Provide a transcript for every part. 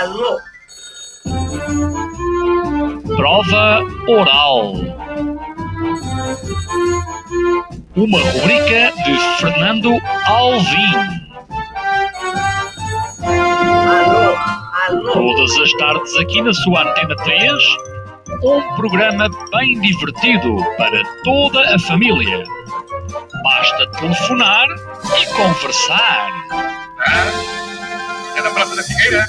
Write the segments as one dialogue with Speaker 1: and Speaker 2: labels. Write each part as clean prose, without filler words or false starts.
Speaker 1: Alô?
Speaker 2: Prova oral. Uma rubrica de Fernando Alvim.
Speaker 1: Alô?
Speaker 2: Todas as tardes aqui na sua Antena 3, um programa bem divertido para toda a família. Basta telefonar e conversar.
Speaker 3: É da Praça da Figueira?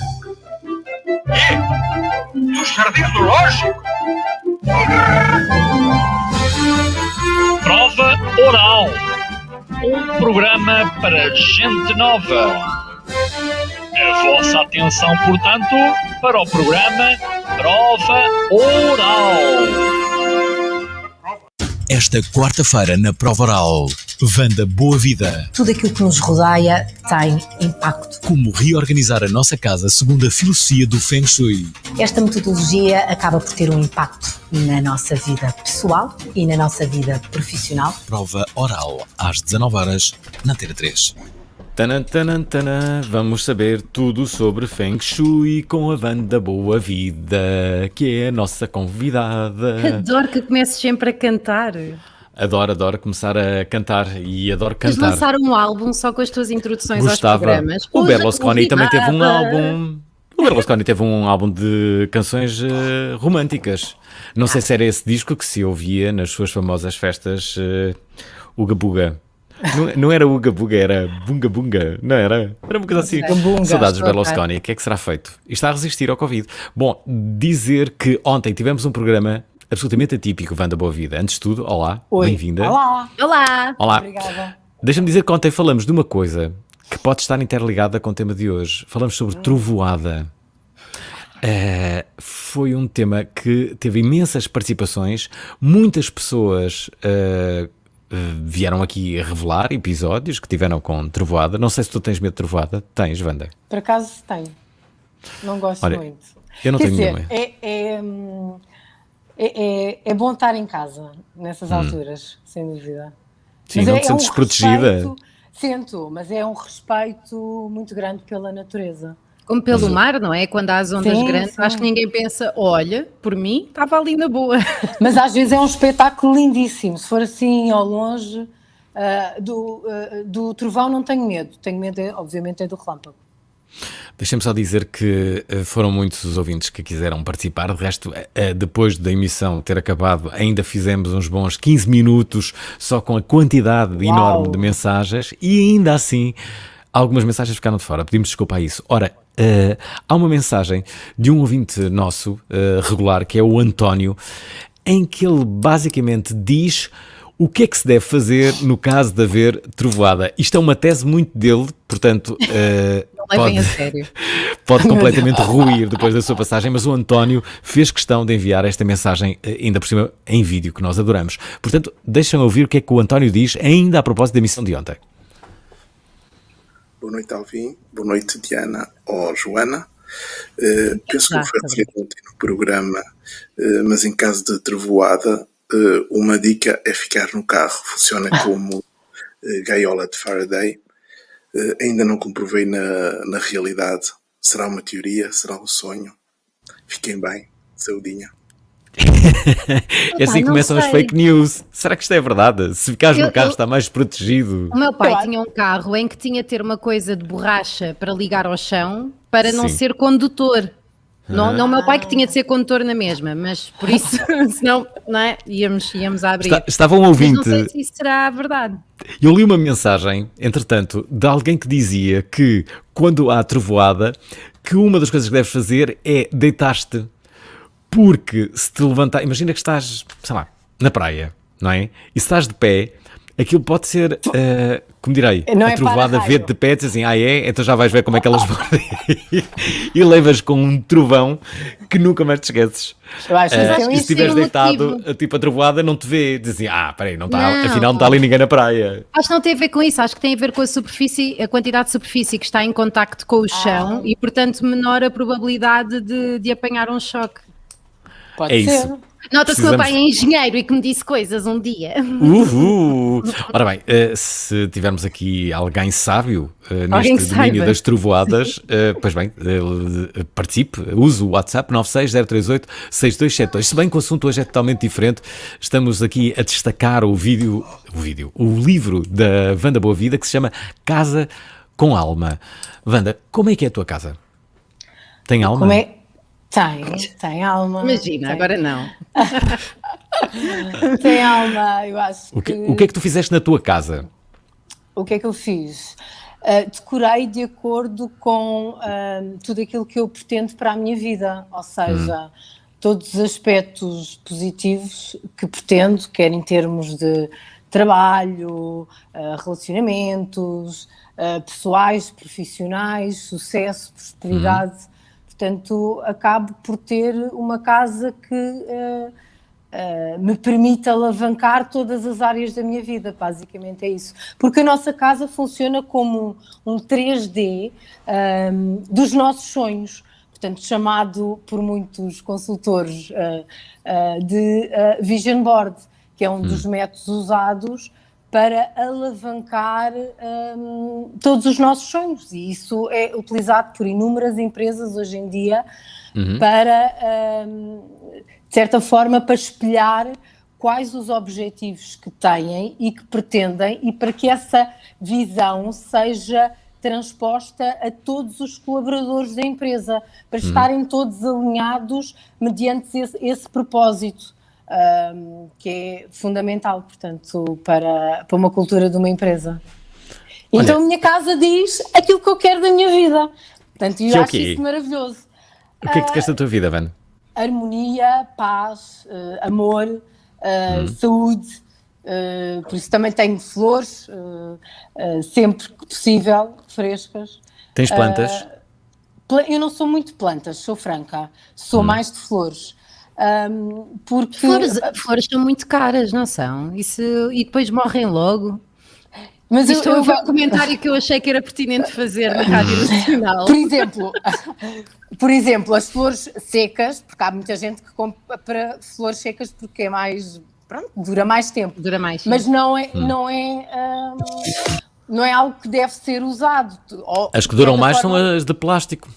Speaker 3: Dos Jardins do Lógico?
Speaker 2: Prova oral. Um programa para gente nova. A vossa atenção, portanto, para o programa Prova Oral.
Speaker 4: Esta quarta-feira na Prova Oral, Wanda Boa Vida.
Speaker 5: Tudo aquilo que nos rodeia tem impacto.
Speaker 4: Como reorganizar a nossa casa segundo a filosofia do Feng Shui.
Speaker 5: Esta metodologia acaba por ter um impacto na nossa vida pessoal e na nossa vida profissional.
Speaker 4: Prova Oral, às 19h, na Antena 3.
Speaker 6: Tanã, vamos saber tudo sobre Feng Shui com a Wanda Boa Vida, que é a nossa convidada.
Speaker 7: Adoro que comeces sempre a cantar.
Speaker 6: Adoro começar a cantar e adoro
Speaker 7: Mas
Speaker 6: cantar.
Speaker 7: lançar um álbum só com as tuas introduções
Speaker 6: Gostava.
Speaker 7: aos programas.
Speaker 6: O
Speaker 7: Hoje
Speaker 6: Berlusconi também teve um
Speaker 7: convidada.
Speaker 6: álbum. O Berlusconi teve um álbum de canções românticas. Não sei se era esse disco que se ouvia nas suas famosas festas Uga Buga. Não era Uga Buga, era Bunga Bunga, não era? Era uma coisa assim.
Speaker 5: Bunga,
Speaker 6: Saudades
Speaker 5: estou a
Speaker 6: Berlusconi, o que é que será feito? E está a resistir ao Covid. Bom, dizer que ontem tivemos um programa absolutamente atípico, Wanda Boa Vida. Antes de tudo, olá,
Speaker 5: Oi.
Speaker 6: bem-vinda.
Speaker 5: Olá.
Speaker 7: Olá!
Speaker 6: Olá.
Speaker 5: Obrigada.
Speaker 6: Deixa-me dizer que ontem falamos de uma coisa que pode estar interligada com o tema de hoje. Falamos sobre trovoada. Foi um tema que teve imensas participações, muitas pessoas vieram aqui a revelar episódios que tiveram com trovoada. Não sei se tu tens medo de trovoada. Tens, Wanda?
Speaker 8: Por acaso tenho. Não gosto
Speaker 6: Olha,
Speaker 8: muito.
Speaker 6: eu não
Speaker 8: Quer
Speaker 6: tenho
Speaker 8: dizer,
Speaker 6: nenhuma.
Speaker 8: é bom estar em casa nessas alturas, sem dúvida.
Speaker 6: Sim, não te sentes desprotegida?
Speaker 8: Sinto, mas é um respeito muito grande pela natureza.
Speaker 7: Como pelo mar, não é? Quando há as ondas
Speaker 8: Sim,
Speaker 7: grandes,
Speaker 8: sim.
Speaker 7: acho que ninguém pensa, olha, por mim, estava ali na boa.
Speaker 8: Mas às vezes é um espetáculo lindíssimo. Se for assim ao longe, do trovão não tenho medo. Tenho medo, obviamente, é do relâmpago.
Speaker 6: Deixa-me só dizer que foram muitos os ouvintes que quiseram participar. De resto, depois da emissão ter acabado, ainda fizemos uns bons 15 minutos só com a quantidade enorme de mensagens e ainda assim algumas mensagens ficaram de fora. Pedimos desculpa a isso. Ora, há uma mensagem de um ouvinte nosso, regular, que é o António, em que ele basicamente diz o que é que se deve fazer no caso de haver trovoada. Isto é uma tese muito dele, portanto...
Speaker 7: Não levem a sério.
Speaker 6: Pode completamente ruir depois da sua passagem, mas o António fez questão de enviar esta mensagem, ainda por cima em vídeo, que nós adoramos. Portanto, deixem ouvir o que é que o António diz, ainda a propósito da emissão de ontem.
Speaker 9: Boa noite, Alvim. Boa noite, Diana ou Joana. Penso que não foi referido ontem no programa, mas em caso de trovoada, uma dica é ficar no carro. Funciona como gaiola de Faraday. Ainda não comprovei na realidade. Será uma teoria? Será um sonho? Fiquem bem. Saudinha.
Speaker 6: E assim
Speaker 7: não
Speaker 6: começam as
Speaker 7: sei.
Speaker 6: fake news. Será que isto é verdade? Se ficares no carro está mais protegido.
Speaker 7: O meu pai tinha um carro em que tinha de ter uma coisa de borracha para ligar ao chão para não
Speaker 6: Sim.
Speaker 7: ser condutor. Não o meu pai que tinha de ser condutor na mesma, mas por isso, senão, não é? Íamos a abrir.
Speaker 6: Estava um
Speaker 7: Mas
Speaker 6: ouvinte...
Speaker 7: não sei se isso será verdade.
Speaker 6: Eu li uma mensagem, entretanto, de alguém que dizia que quando há trovoada, que uma das coisas que deves fazer é deitar-te. Porque se te levantar, imagina que estás, sei lá, na praia, não é? E se estás de pé, aquilo pode ser, como direi,
Speaker 8: Não
Speaker 6: a
Speaker 8: é
Speaker 6: trovoada
Speaker 8: para-raio.
Speaker 6: vê-te de pé e diz assim, então já vais ver como é que elas mordem. E levas com um trovão que nunca mais te esqueces.
Speaker 8: Eu acho que isso é um
Speaker 6: E se
Speaker 7: isso
Speaker 6: estiveres
Speaker 7: tem um
Speaker 6: deitado,
Speaker 7: motivo.
Speaker 6: tipo a trovoada não te vê, diz assim, peraí, não está,
Speaker 7: Não.
Speaker 6: afinal não está ali ninguém na praia.
Speaker 7: Acho que não tem a ver com isso, acho que tem a ver com a superfície, a quantidade de superfície que está em contacto com o chão e, portanto, menor a probabilidade de apanhar um choque.
Speaker 8: Pode
Speaker 6: É
Speaker 8: ser.
Speaker 6: isso.
Speaker 7: Nota-se que o meu pai é engenheiro e que me disse coisas um dia.
Speaker 6: Ora bem, se tivermos aqui alguém sábio
Speaker 7: Alguém
Speaker 6: neste
Speaker 7: que
Speaker 6: domínio
Speaker 7: saiba.
Speaker 6: das trovoadas, pois bem, participe, use o WhatsApp 960386272. Se bem que o assunto hoje é totalmente diferente, estamos aqui a destacar o livro da Wanda Boa Vida, que se chama Casa com Alma. Wanda, como é que é a tua casa? Tem alma?
Speaker 8: Como é? Tem alma.
Speaker 7: Imagina,
Speaker 8: tem,
Speaker 7: agora não.
Speaker 8: tem alma, eu acho
Speaker 6: O que é que tu fizeste na tua casa?
Speaker 8: O que é que eu fiz? Decorei de acordo com tudo aquilo que eu pretendo para a minha vida, ou seja, todos os aspectos positivos que pretendo, quer em termos de trabalho, relacionamentos, pessoais, profissionais, sucesso, prosperidade. Portanto, acabo por ter uma casa que me permite alavancar todas as áreas da minha vida, basicamente é isso. Porque a nossa casa funciona como um 3D dos nossos sonhos, portanto, chamado por muitos consultores de Vision Board, que é um dos métodos usados para alavancar todos os nossos sonhos, e isso é utilizado por inúmeras empresas hoje em dia para, de certa forma, para espelhar quais os objetivos que têm e que pretendem, e para que essa visão seja transposta a todos os colaboradores da empresa, para estarem todos alinhados mediante esse propósito. Que é fundamental, portanto, para uma cultura de uma empresa. Então a minha casa diz aquilo que eu quero da minha vida. Portanto, eu acho isso maravilhoso.
Speaker 6: O que é que tu queres da tua vida, Van?
Speaker 8: Harmonia, paz, amor, saúde. Por isso também tenho flores, sempre que possível, frescas.
Speaker 6: Tens plantas?
Speaker 8: Eu não sou muito de plantas, sou franca. Sou mais de flores. Porque
Speaker 7: Flores são muito caras, não são? Isso, e depois morrem logo.
Speaker 8: Mas
Speaker 7: Isto é um comentário que eu achei que era pertinente fazer na Rádio Nacional.
Speaker 8: Por exemplo, as flores secas, porque há muita gente que compra flores secas porque é mais, pronto, dura mais tempo. Mas não é algo que deve ser usado.
Speaker 6: As que duram mais são as de plástico.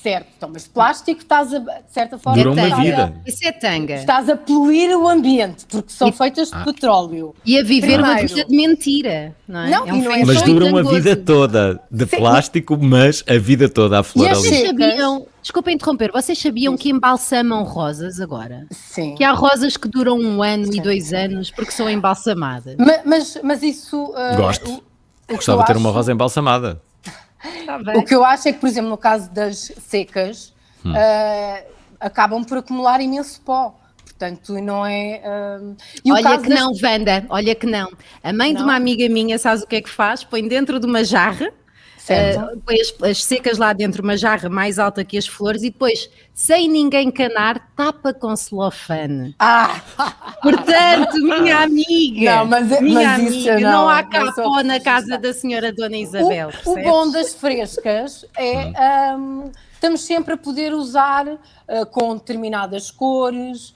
Speaker 8: Certo, então, mas plástico estás de certa forma...
Speaker 6: Durou uma vida.
Speaker 7: Isso é tanga.
Speaker 8: Estás a poluir o ambiente, porque são feitas de petróleo.
Speaker 7: E a viver uma vida de mentira, não é?
Speaker 8: Não,
Speaker 7: é um
Speaker 8: não é
Speaker 6: mas
Speaker 8: só
Speaker 6: duram a vida toda de plástico, mas a vida toda a flor ali.
Speaker 7: Vocês sabiam, desculpa interromper, vocês sabiam que embalsamam rosas agora?
Speaker 8: Sim.
Speaker 7: Que há rosas que duram 1 ano e 2 anos porque são embalsamadas.
Speaker 8: Mas isso...
Speaker 6: Gosto. Gostava de ter uma rosa embalsamada.
Speaker 8: O que eu acho é que, por exemplo, no caso das secas, acabam por acumular imenso pó. Portanto, não é...
Speaker 7: Olha que não, Wanda, olha que não. A mãe de uma amiga minha, sabes o que é que faz? Põe dentro de uma jarra, põe as secas lá dentro, uma jarra mais alta que as flores, e depois, sem ninguém canar, tapa com celofane. Portanto, minha amiga, não há cá pó na casa da senhora Dona Isabel.
Speaker 8: O bom das frescas é estamos sempre a poder usar com determinadas cores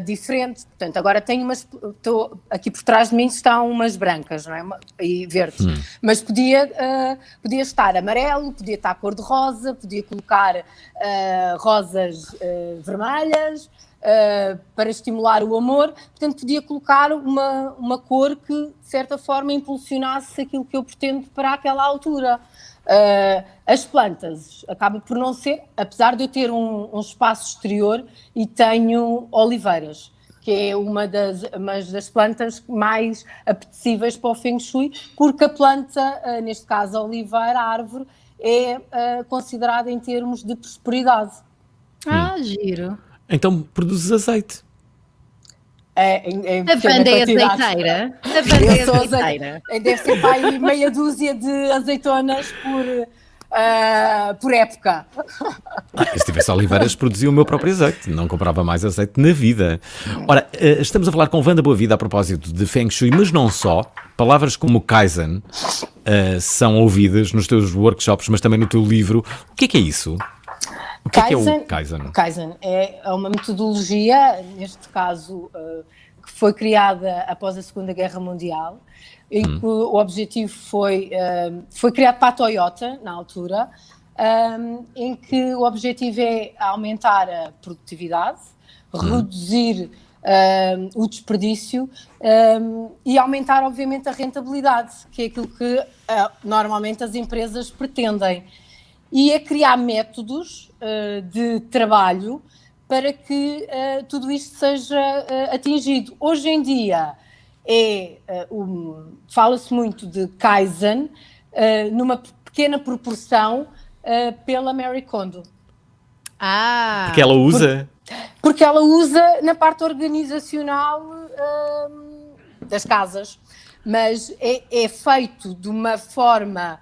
Speaker 8: diferentes. Portanto, agora tenho aqui por trás de mim estão umas brancas, não é? E verdes. Mas podia estar amarelo, podia estar cor-de-rosa, podia colocar rosas vermelhas, para estimular o amor. Portanto, podia colocar uma cor que, de certa forma, impulsionasse aquilo que eu pretendo para aquela altura. As plantas acaba por não ser, apesar de eu ter um espaço exterior e tenho oliveiras, que é uma das plantas mais apetecíveis para o Feng Shui, porque a planta, neste caso a oliveira, a árvore, é considerada em termos de prosperidade.
Speaker 7: Giro.
Speaker 6: Então produzes azeite.
Speaker 7: A Wanda é azeiteira. A Wanda é azeiteira.
Speaker 8: Deve ser para aí meia dúzia de azeitonas por época.
Speaker 6: Se tivesse oliveiras, produzia o meu próprio azeite. Não comprava mais azeite na vida. Ora, estamos a falar com Wanda Boa Vida a propósito de Feng Shui, mas não só. Palavras como Kaizen são ouvidas nos teus workshops, mas também no teu livro. O que é isso? O que é o Kaizen?
Speaker 8: O Kaizen é uma metodologia, neste caso, que foi criada após a Segunda Guerra Mundial, em que o objetivo foi criado para a Toyota, na altura, em que o objetivo é aumentar a produtividade, reduzir o desperdício e aumentar, obviamente, a rentabilidade, que é aquilo que normalmente as empresas pretendem. E é criar métodos de trabalho para que tudo isto seja atingido. Hoje em dia fala-se muito de Kaizen numa pequena proporção pela Marie Kondo.
Speaker 6: Porque ela usa...
Speaker 8: Porque ela usa na parte organizacional das casas, mas é feito de uma forma...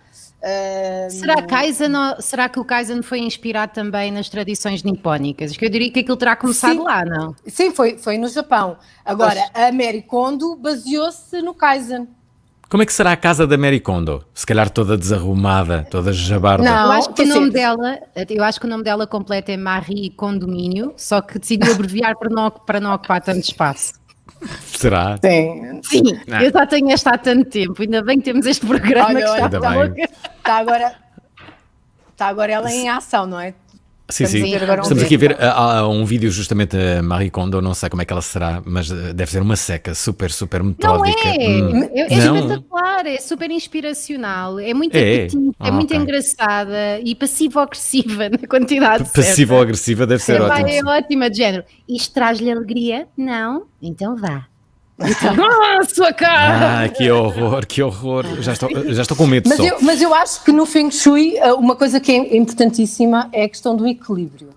Speaker 7: Será que o Kaizen foi inspirado também nas tradições nipónicas? Que eu diria que aquilo terá começado lá, não?
Speaker 8: Sim, foi no Japão. Agora, a Marie Kondo baseou-se no Kaizen.
Speaker 6: Como é que será a casa da Marie Kondo? Se calhar toda desarrumada, toda jabarda.
Speaker 7: Não, eu acho que o nome dela completo é Marie Condomínio, só que decidiu abreviar para não ocupar tanto espaço.
Speaker 6: Será?
Speaker 8: Sim,
Speaker 7: eu já tenho esta há tanto tempo, ainda bem que temos este programa que está
Speaker 8: agora ela em ação, não é?
Speaker 6: Sim. Estamos aqui a ver há um vídeo justamente a Marie Kondo, não sei como é que ela será, mas deve ser uma seca super metódica.
Speaker 7: Não é? É espetacular, é super inspiracional, é muito apetite, é muito engraçada e passivo-agressiva na quantidade certa.
Speaker 6: Passivo-agressiva deve ser ótimo.
Speaker 7: É ótima, de género. Isto traz-lhe alegria? Não? Então vá. Sua cara!
Speaker 6: Que horror. Já estou com medo só.
Speaker 8: Mas eu acho que no Feng Shui uma coisa que é importantíssima é a questão do equilíbrio.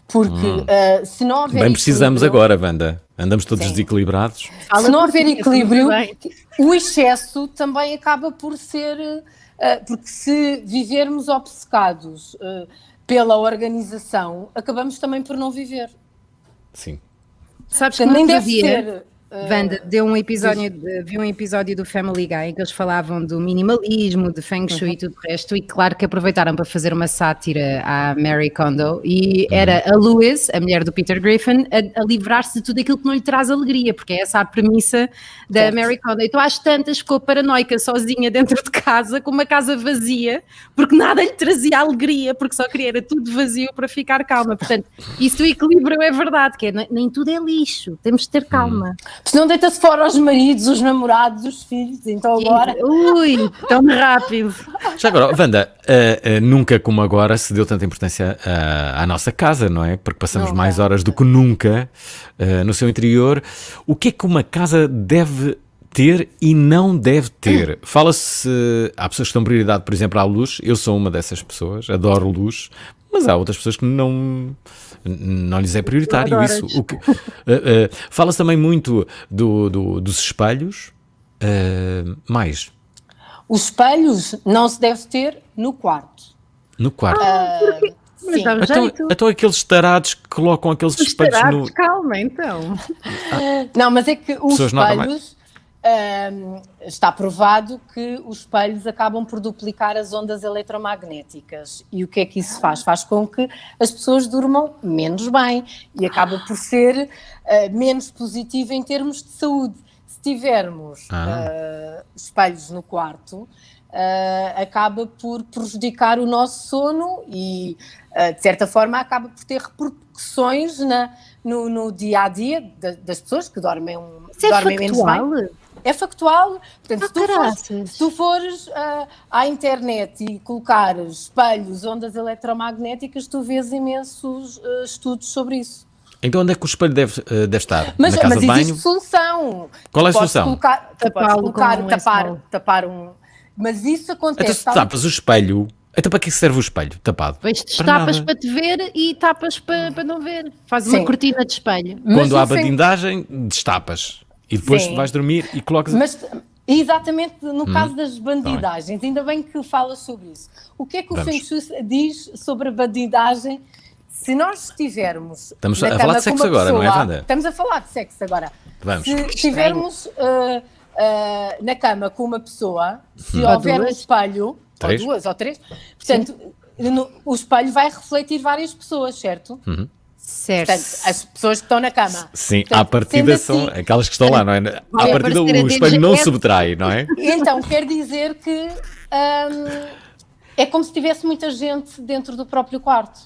Speaker 8: Porque se não houver
Speaker 6: bem precisamos agora, Wanda. Andamos todos desequilibrados.
Speaker 8: Se não houver equilíbrio, o excesso também acaba por ser... porque se vivermos obcecados pela organização, acabamos também por não viver.
Speaker 6: Sim.
Speaker 7: Sabes que nem deve ser... Wanda, vi um episódio do Family Guy em que eles falavam do minimalismo, de Feng Shui e tudo o resto, e claro que aproveitaram para fazer uma sátira à Marie Kondo, e era a Louise, a mulher do Peter Griffin, a livrar-se de tudo aquilo que não lhe traz alegria, porque é essa a premissa da Marie Kondo. Então às tantas ficou paranoica sozinha dentro de casa, com uma casa vazia, porque nada lhe trazia alegria, porque só queria era tudo vazio para ficar calma. Portanto, isso do equilíbrio é verdade, que nem tudo é lixo, temos de ter calma.
Speaker 8: Senão deita-se fora os maridos, os namorados, os filhos, então agora...
Speaker 7: Ui, tão rápido.
Speaker 6: Já agora, Wanda, nunca como agora se deu tanta importância à nossa casa, não é? Porque passamos mais horas do que nunca no seu interior. O que é que uma casa deve ter e não deve ter? Fala-se... Há pessoas que dão prioridade, por exemplo, à luz. Eu sou uma dessas pessoas, adoro luz. Mas há outras pessoas que não lhes é prioritário isso. Fala-se também muito dos espelhos. Mais.
Speaker 8: Os espelhos não se deve ter no quarto.
Speaker 6: No quarto?
Speaker 7: Mas dá um jeito.
Speaker 6: Então aqueles tarados que colocam aqueles espelhos no...
Speaker 7: Calma, então.
Speaker 8: Não, mas é que os espelhos... está provado que os espelhos acabam por duplicar as ondas eletromagnéticas. E o que é que isso faz? Faz com que as pessoas durmam menos bem e acaba por ser menos positivo em termos de saúde. Se tivermos espelhos no quarto, acaba por prejudicar o nosso sono e, de certa forma, acaba por ter repercussões no dia-a-dia das pessoas que dormem menos bem. É factual. Portanto, se tu fores à internet e colocares espelhos, ondas eletromagnéticas, tu vês imensos estudos sobre isso.
Speaker 6: Então onde é que o espelho deve estar? Na casa de banho?
Speaker 8: Mas existe solução.
Speaker 6: Qual é a solução?
Speaker 8: Tapar um... Mas isso acontece...
Speaker 6: Então se tapas o espelho... Então para que serve o espelho tapado?
Speaker 7: Pois tapas para te ver e tapas para não ver. Faz uma cortina de espelho.
Speaker 6: Quando há badindagem, destapas. E depois vais dormir e colocas...
Speaker 8: Mas, exatamente no caso das bandidagens, ainda bem que falas sobre isso. O que é que o Feng Shui diz sobre a bandidagem? Se nós estivermos...
Speaker 6: Estamos a falar de sexo agora, não é, Wanda?
Speaker 8: Estamos a falar de sexo agora.
Speaker 6: Vamos.
Speaker 8: Se estivermos na cama com uma pessoa, se houver um espelho, ou duas, ou três, portanto, o espelho vai refletir várias pessoas, certo?
Speaker 7: Certo.
Speaker 8: Portanto, as pessoas que estão na cama.
Speaker 6: Sim,
Speaker 8: Portanto,
Speaker 6: à partida
Speaker 8: sendo
Speaker 6: são
Speaker 8: assim,
Speaker 6: aquelas que estão lá, não é? À
Speaker 7: Vai
Speaker 6: partida
Speaker 7: aparecer a
Speaker 6: o espelho não
Speaker 7: DGS.
Speaker 6: subtrai, não é?
Speaker 8: Então, quer dizer que é como se tivesse muita gente dentro do próprio quarto.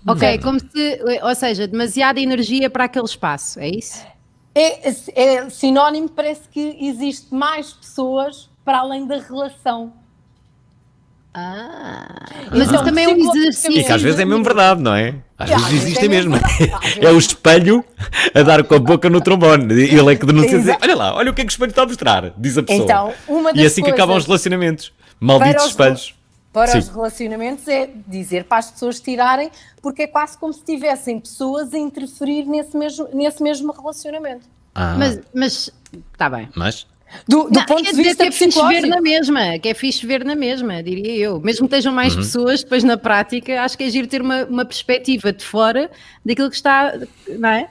Speaker 7: Ok, como se, ou seja, demasiada energia para aquele espaço, é isso?
Speaker 8: É sinónimo, parece que existe mais pessoas para além da relação.
Speaker 7: Mas
Speaker 8: Então,
Speaker 7: isso também é um exercício.
Speaker 6: E que às vezes é mesmo verdade, não é? Às vezes
Speaker 8: vezes
Speaker 6: existem
Speaker 8: é
Speaker 6: mesmo.
Speaker 8: mesmo verdade.
Speaker 6: É o espelho a dar com a boca no trombone. Ele é que denuncia dizer,
Speaker 8: Exato.
Speaker 6: olha lá, olha o que é que o espelho está a mostrar, diz a pessoa.
Speaker 8: Então, uma das
Speaker 6: E assim que acabam os
Speaker 8: coisas
Speaker 6: relacionamentos. Malditos
Speaker 8: para os-
Speaker 6: espelhos.
Speaker 8: para
Speaker 6: Sim.
Speaker 8: os relacionamentos é dizer para as pessoas tirarem, porque é quase como se tivessem pessoas a interferir nesse mesmo relacionamento.
Speaker 6: Ah,
Speaker 7: Mas está bem.
Speaker 6: mas?
Speaker 8: Do
Speaker 7: Não,
Speaker 8: ponto
Speaker 7: quer
Speaker 8: de
Speaker 7: dizer
Speaker 8: vista
Speaker 7: que é fixe ver
Speaker 8: psicológico.
Speaker 7: na mesma, que é fixe ver na mesma, diria eu. Mesmo que estejam mais pessoas, depois na prática, acho que é giro ter uma perspectiva de fora daquilo que está, não é?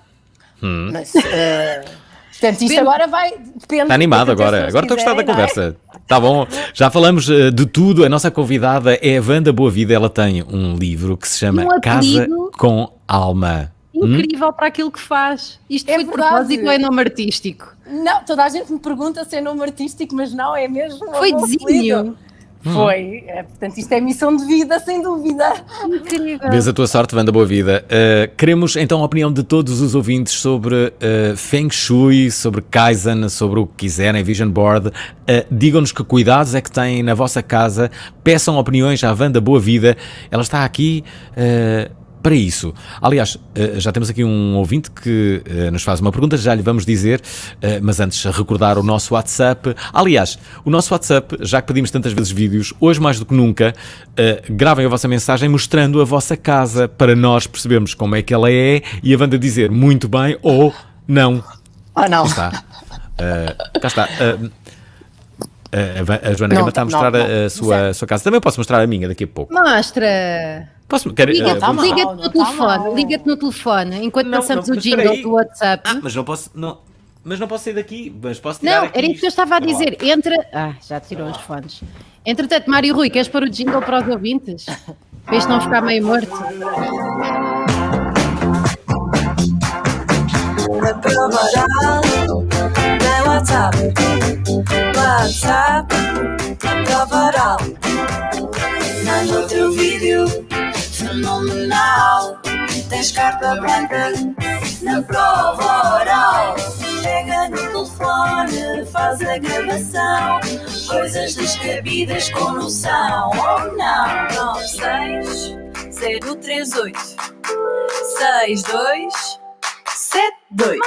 Speaker 8: Mas, portanto, isto agora vai... Depende
Speaker 6: Está animado
Speaker 8: do que as
Speaker 6: agora.
Speaker 8: pessoas
Speaker 6: Agora estou a gostar da
Speaker 8: quiserem, não é?
Speaker 6: conversa. Está bom. Já falamos de tudo. A nossa convidada é a Wanda Boa Vida. Ela tem um livro que se chama
Speaker 7: Um
Speaker 6: Casa
Speaker 7: apelido.
Speaker 6: com Alma.
Speaker 7: Incrível para aquilo que faz. Isto
Speaker 8: É
Speaker 7: foi de
Speaker 8: verdade.
Speaker 7: propósito ou é nome artístico?
Speaker 8: Não, toda a gente me pergunta se é nome artístico, mas não, é mesmo.
Speaker 7: Foi
Speaker 8: o meu
Speaker 7: desenho.
Speaker 8: apelido. Foi. Portanto, isto é missão de vida, sem dúvida.
Speaker 7: Incrível.
Speaker 6: Vês a tua sorte, Wanda Boa Vida. Queremos então a opinião de todos os ouvintes sobre Feng Shui, sobre Kaizen, sobre o que quiserem, Vision Board. Digam-nos que cuidados é que têm na vossa casa. Peçam opiniões à Wanda Boa Vida. Ela está aqui para isso. Aliás, já temos aqui um ouvinte que nos faz uma pergunta, já lhe vamos dizer, mas antes recordar o nosso WhatsApp. Aliás, o nosso WhatsApp, já que pedimos tantas vezes vídeos, hoje mais do que nunca, gravem a vossa mensagem mostrando a vossa casa para nós percebermos como é que ela é e a Wanda dizer muito bem ou não.
Speaker 8: Ah, não.
Speaker 6: Cá está. A Joana Gama está a mostrar a sua casa. Também posso mostrar a minha daqui a pouco.
Speaker 7: Mostra.
Speaker 6: Liga-te
Speaker 8: tá mal.
Speaker 7: Liga-te
Speaker 8: não
Speaker 7: no
Speaker 8: tá
Speaker 7: telefone,
Speaker 8: mal.
Speaker 7: liga-te no telefone, enquanto
Speaker 6: Não,
Speaker 7: passamos
Speaker 6: não,
Speaker 7: o
Speaker 6: mas
Speaker 7: jingle
Speaker 6: espera aí.
Speaker 7: do WhatsApp.
Speaker 6: Mas não posso. Mas não posso sair daqui. Mas posso tirar
Speaker 7: Não,
Speaker 6: aqui
Speaker 7: era isso que eu
Speaker 6: isto.
Speaker 7: estava a
Speaker 6: Espera lá.
Speaker 7: dizer. Entra. Já tirou os fones. Entretanto, Mário Rui, queres pôr o jingle para os ouvintes? Para isto não ficar meio morto.
Speaker 1: Na prova oral, tem WhatsApp, na prova oral. Manda o teu vídeo, fenomenal. Tens carta branca, na prova oral. Pega no telefone, faz a gravação. Coisas descabidas com noção, ou não. 96 038 62 72.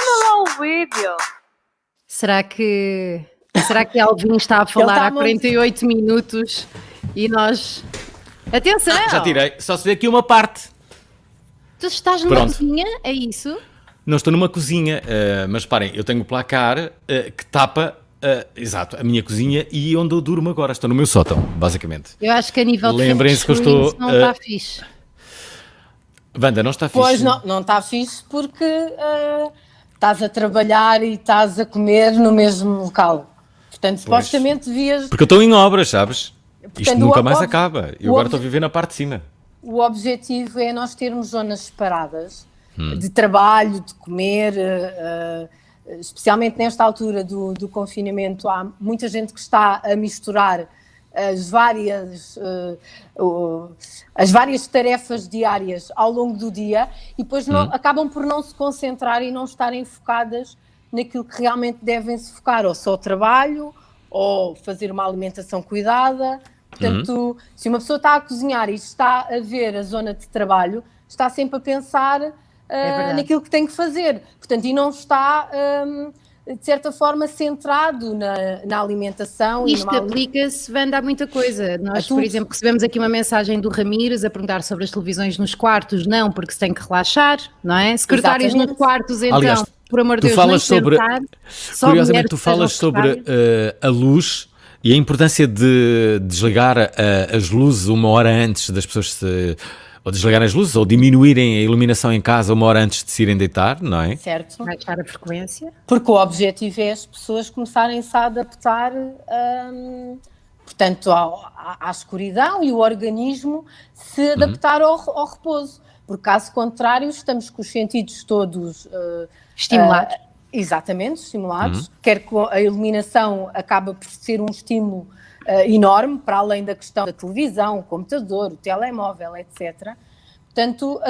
Speaker 7: Será que Alvin está a falar
Speaker 8: está
Speaker 7: há
Speaker 8: muito-
Speaker 7: 48 minutos e nós... Atenção!
Speaker 6: Já tirei. Só se vê aqui uma parte.
Speaker 7: Tu estás numa
Speaker 6: Pronto.
Speaker 7: cozinha, é isso?
Speaker 6: Não estou numa cozinha, mas reparem, eu tenho o placar que tapa, exato, a minha cozinha e onde eu durmo agora. Estou no meu sótão, basicamente.
Speaker 7: Eu acho que a nível de
Speaker 6: Lembrem-se que eu
Speaker 7: feng shui
Speaker 6: estou,
Speaker 7: isso não está fixe.
Speaker 6: Wanda, não está fixe?
Speaker 8: Pois não está fixe porque estás a trabalhar e estás a comer no mesmo local. Portanto, supostamente devias.
Speaker 6: Porque eu estou em obras, sabes? Isto
Speaker 8: Portanto,
Speaker 6: nunca
Speaker 8: o
Speaker 6: mais
Speaker 8: ob-
Speaker 6: acaba. Eu
Speaker 8: o
Speaker 6: agora
Speaker 8: ob-
Speaker 6: estou a viver na parte de cima.
Speaker 8: O objetivo é nós termos zonas separadas de trabalho, de comer, especialmente nesta altura do confinamento. Há muita gente que está a misturar as várias tarefas diárias ao longo do dia e depois acabam por não se concentrar e não estarem focadas naquilo que realmente devem se focar, ou só o trabalho, ou fazer uma alimentação cuidada. Portanto, se uma pessoa está a cozinhar e está a ver a zona de trabalho, está sempre a pensar
Speaker 7: verdade.
Speaker 8: naquilo que tem que fazer. Portanto, e não está, de certa forma, centrado na alimentação.
Speaker 7: Isto
Speaker 8: e
Speaker 7: aplica-se, Wanda, a muita coisa. Nós,
Speaker 8: tudo.
Speaker 7: por exemplo, recebemos aqui uma mensagem do Ramires a perguntar sobre as televisões nos quartos. Não, porque se tem que relaxar, não é? Secretários
Speaker 8: Exatamente.
Speaker 7: nos quartos, então,
Speaker 6: Aliás,
Speaker 7: por amor de
Speaker 6: tu
Speaker 7: Deus,
Speaker 6: falas
Speaker 7: nem
Speaker 6: sobre...
Speaker 7: sentar. Só
Speaker 6: Curiosamente,
Speaker 7: mulheres
Speaker 6: tu
Speaker 7: que sejam
Speaker 6: falas sobre
Speaker 7: secretárias.
Speaker 6: a luz e a importância de desligar as luzes uma hora antes das pessoas ou desligarem as luzes, ou diminuírem a iluminação em casa uma hora antes de se irem deitar, não é?
Speaker 8: Certo?
Speaker 7: Baixar a frequência.
Speaker 8: Porque o objetivo é as pessoas começarem-se a adaptar portanto, à escuridão e o organismo se adaptar ao repouso. Porque, caso contrário, estamos com os sentidos todos
Speaker 7: estimulados.
Speaker 8: Exatamente, estimulados. Quer que a iluminação acaba por ser um estímulo enorme, para além da questão da televisão, o computador, o telemóvel, etc. Portanto,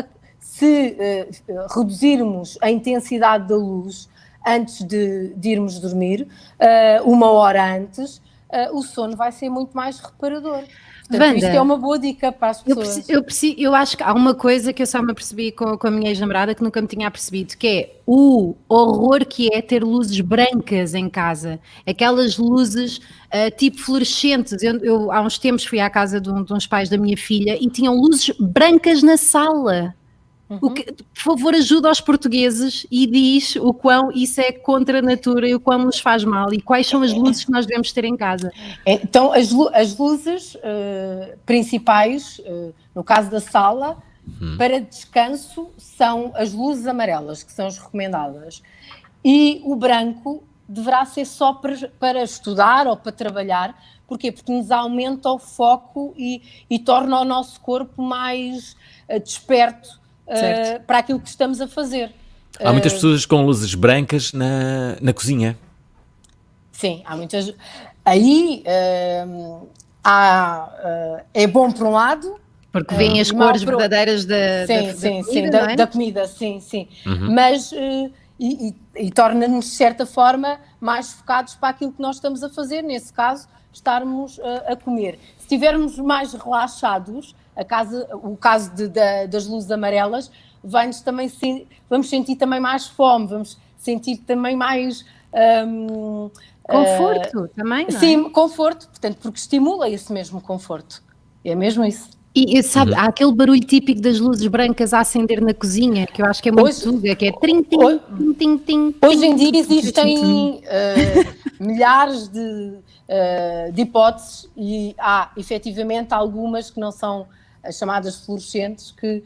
Speaker 8: se reduzirmos a intensidade da luz antes de irmos dormir, 1 hora antes, o sono vai ser muito mais reparador. Portanto,
Speaker 7: Wanda,
Speaker 8: isto é uma boa dica para as pessoas.
Speaker 7: Eu acho que há uma coisa que eu só me apercebi com a minha ex-namorada que nunca me tinha percebido, que é o horror que é ter luzes brancas em casa. Aquelas luzes tipo fluorescentes. Eu há uns tempos fui à casa de uns pais da minha filha e tinham luzes brancas na sala. Por favor, ajuda aos portugueses e diz o quão isso é contra a natura e o quão nos faz mal e quais são as luzes que nós devemos ter em casa.
Speaker 8: Então, as luzes principais, no caso da sala, para descanso, são as luzes amarelas, que são as recomendadas. E o branco deverá ser só para estudar ou para trabalhar. Porquê? Porque nos aumenta o foco e torna o nosso corpo mais desperto para aquilo que estamos a fazer.
Speaker 6: Há muitas pessoas com luzes brancas na cozinha.
Speaker 8: Sim, há muitas. Aí é bom por um lado.
Speaker 7: Porque vêm as cores verdadeiras
Speaker 8: da comida, sim. Mas e torna-nos, de certa forma, mais focados para aquilo que nós estamos a fazer, nesse caso, estarmos a comer. Se estivermos mais relaxados, o caso das luzes amarelas, vamos sentir também mais fome, vamos sentir também mais...
Speaker 7: conforto também, não é?
Speaker 8: Sim, conforto, portanto, porque estimula esse mesmo conforto. É mesmo isso.
Speaker 7: E sabe, há aquele barulho típico das luzes brancas a acender na cozinha, que eu acho que é muito tuga, que é trim.
Speaker 8: Hoje em dia existem milhares de hipóteses e há efetivamente algumas que não são as chamadas fluorescentes, que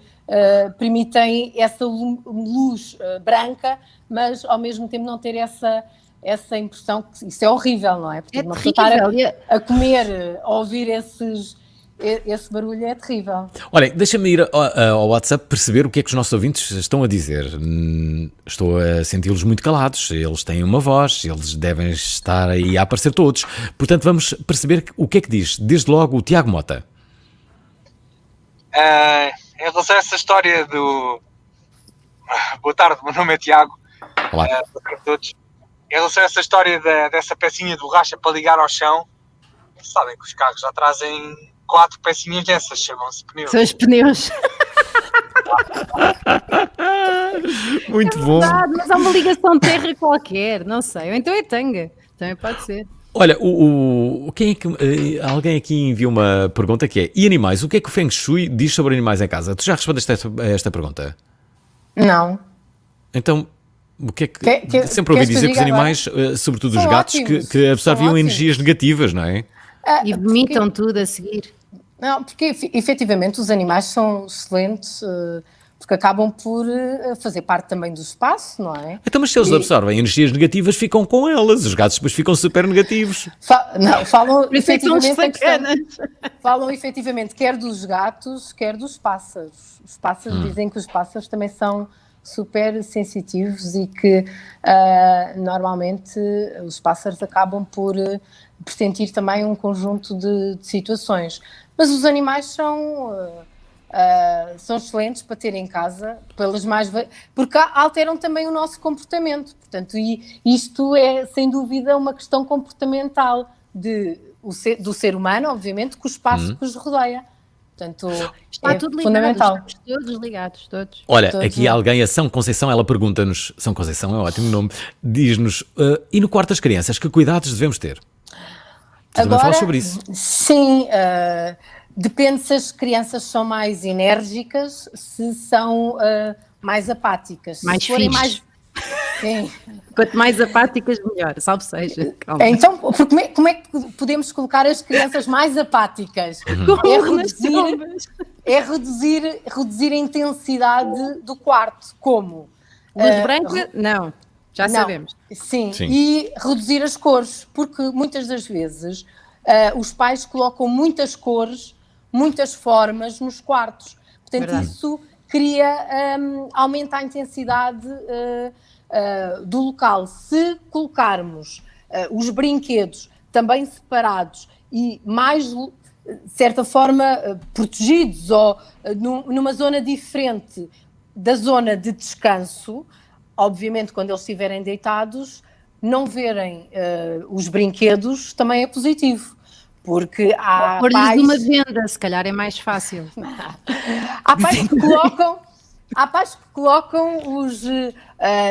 Speaker 8: permitem essa luz branca, mas ao mesmo tempo não ter essa impressão que isso é horrível, não é? Porque
Speaker 7: É
Speaker 8: uma pessoa estar
Speaker 7: terrível.
Speaker 8: a comer, a ouvir esse barulho é terrível.
Speaker 6: Olha, deixa-me ir ao WhatsApp perceber o que é que os nossos ouvintes estão a dizer. Estou a senti-los muito calados, eles têm uma voz, eles devem estar aí a aparecer todos. Portanto, vamos perceber o que é que diz. Desde logo o Tiago Mota.
Speaker 3: Em relação a essa história do... Boa tarde, meu nome é Tiago.
Speaker 6: Olá.
Speaker 3: Boa tarde a todos. Em relação a essa história dessa pecinha de borracha para ligar ao chão, sabem que os carros já trazem 4 pecinhas dessas, chamam-se pneus.
Speaker 7: São os pneus.
Speaker 6: Muito bom.
Speaker 7: Verdade, mas há uma ligação de terra qualquer, não sei. Ou então é tanga, também pode ser.
Speaker 6: Olha, quem é que, alguém aqui enviou uma pergunta que é: e animais? O que é que o Feng Shui diz sobre animais em casa? Tu já respondeste a esta pergunta?
Speaker 8: Não.
Speaker 6: Então, o que é que sempre ouvi dizer que os animais, sobretudo os gatos, que absorviam energias negativas, não é?
Speaker 7: E vomitam tudo a seguir.
Speaker 8: Não, porque efetivamente os animais são excelentes, porque acabam por fazer parte também do espaço, não é?
Speaker 6: Então, mas se eles absorvem energias negativas, ficam com elas. Os gatos depois ficam super negativos.
Speaker 8: Falam efetivamente
Speaker 7: sacanas.
Speaker 8: Falam efetivamente quer dos gatos, quer dos pássaros. Os pássaros dizem que os pássaros também são super sensitivos e que normalmente os pássaros acabam por sentir também um conjunto de situações. Mas os animais são excelentes para ter em casa, porque alteram também o nosso comportamento. Portanto, e isto é, sem dúvida, uma questão comportamental do ser humano, obviamente, com o espaço que os rodeia. Portanto,
Speaker 7: está tudo ligado,
Speaker 8: fundamental.
Speaker 7: Estamos todos ligados, todos.
Speaker 6: Olha,
Speaker 8: Todos
Speaker 6: aqui alguém, a São Conceição, ela pergunta-nos, São Conceição é um ótimo nome, diz-nos, e no quarto das crianças, que cuidados devemos ter? Tu também falas sobre isso.
Speaker 8: Sim, depende se as crianças são mais enérgicas, se são mais apáticas.
Speaker 7: Mais
Speaker 8: se forem
Speaker 7: fixe.
Speaker 8: Sim.
Speaker 7: Quanto mais apáticas, melhor, salve seja. Calma.
Speaker 8: Então, como é que podemos colocar as crianças mais apáticas? É reduzir a intensidade do quarto. Como?
Speaker 7: Luz branca? Não, já sabemos.
Speaker 8: Sim, e reduzir as cores, porque muitas das vezes os pais colocam muitas cores, muitas formas nos quartos. Portanto,
Speaker 7: Verdade.
Speaker 8: isso aumenta a intensidade do local. Se colocarmos os brinquedos também separados e mais, de certa forma, protegidos ou numa zona diferente da zona de descanso, obviamente quando eles estiverem deitados, não verem os brinquedos também é positivo. Porque há
Speaker 7: Pôr-lhes
Speaker 8: pais...
Speaker 7: uma venda, se calhar é mais fácil.
Speaker 8: Há pais que colocam os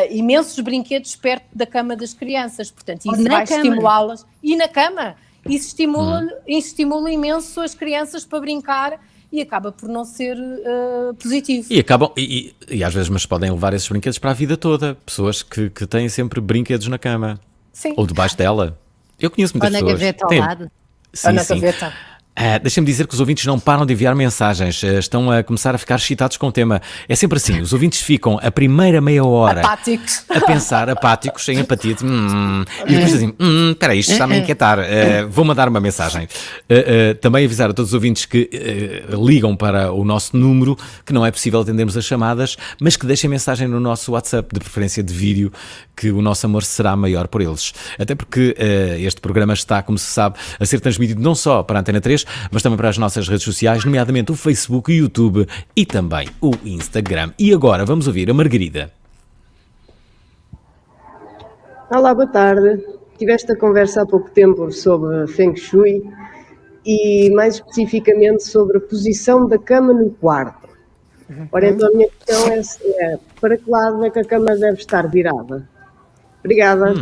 Speaker 8: imensos brinquedos perto da cama das crianças, portanto isso vai estimulá-las. E na cama, isso estimula imenso as crianças para brincar e acaba por não ser positivo.
Speaker 6: E acabam, e às vezes, mas podem levar esses brinquedos para a vida toda. Pessoas que têm sempre brinquedos na cama.
Speaker 8: Sim.
Speaker 6: Ou debaixo dela. Eu conheço muitas
Speaker 7: Ou na
Speaker 6: pessoas.
Speaker 7: gaveta ao lado.
Speaker 6: Sim,
Speaker 8: na
Speaker 6: sim.
Speaker 8: gaveta.
Speaker 6: Deixa-me dizer que os ouvintes não param de enviar mensagens, estão a começar a ficar excitados com o tema. É sempre assim, os ouvintes ficam a primeira meia hora
Speaker 8: Apáticos.
Speaker 6: a pensar, apáticos, sem apatite, e depois dizem, espera aí, isto está-me a inquietar, vou mandar uma mensagem. Também avisar a todos os ouvintes que ligam para o nosso número, que não é possível atendermos as chamadas, mas que deixem mensagem no nosso WhatsApp, de preferência de vídeo, que o nosso amor será maior por eles. Até porque este programa está, como se sabe, a ser transmitido não só para a Antena 3, mas também para as nossas redes sociais, nomeadamente o Facebook, o YouTube e também o Instagram. E agora vamos ouvir a Margarida.
Speaker 10: Olá, boa tarde. Tive esta conversa há pouco tempo sobre Feng Shui e mais especificamente sobre a posição da cama no quarto. Ora, então a minha questão é para que lado é que a cama deve estar virada? Obrigada.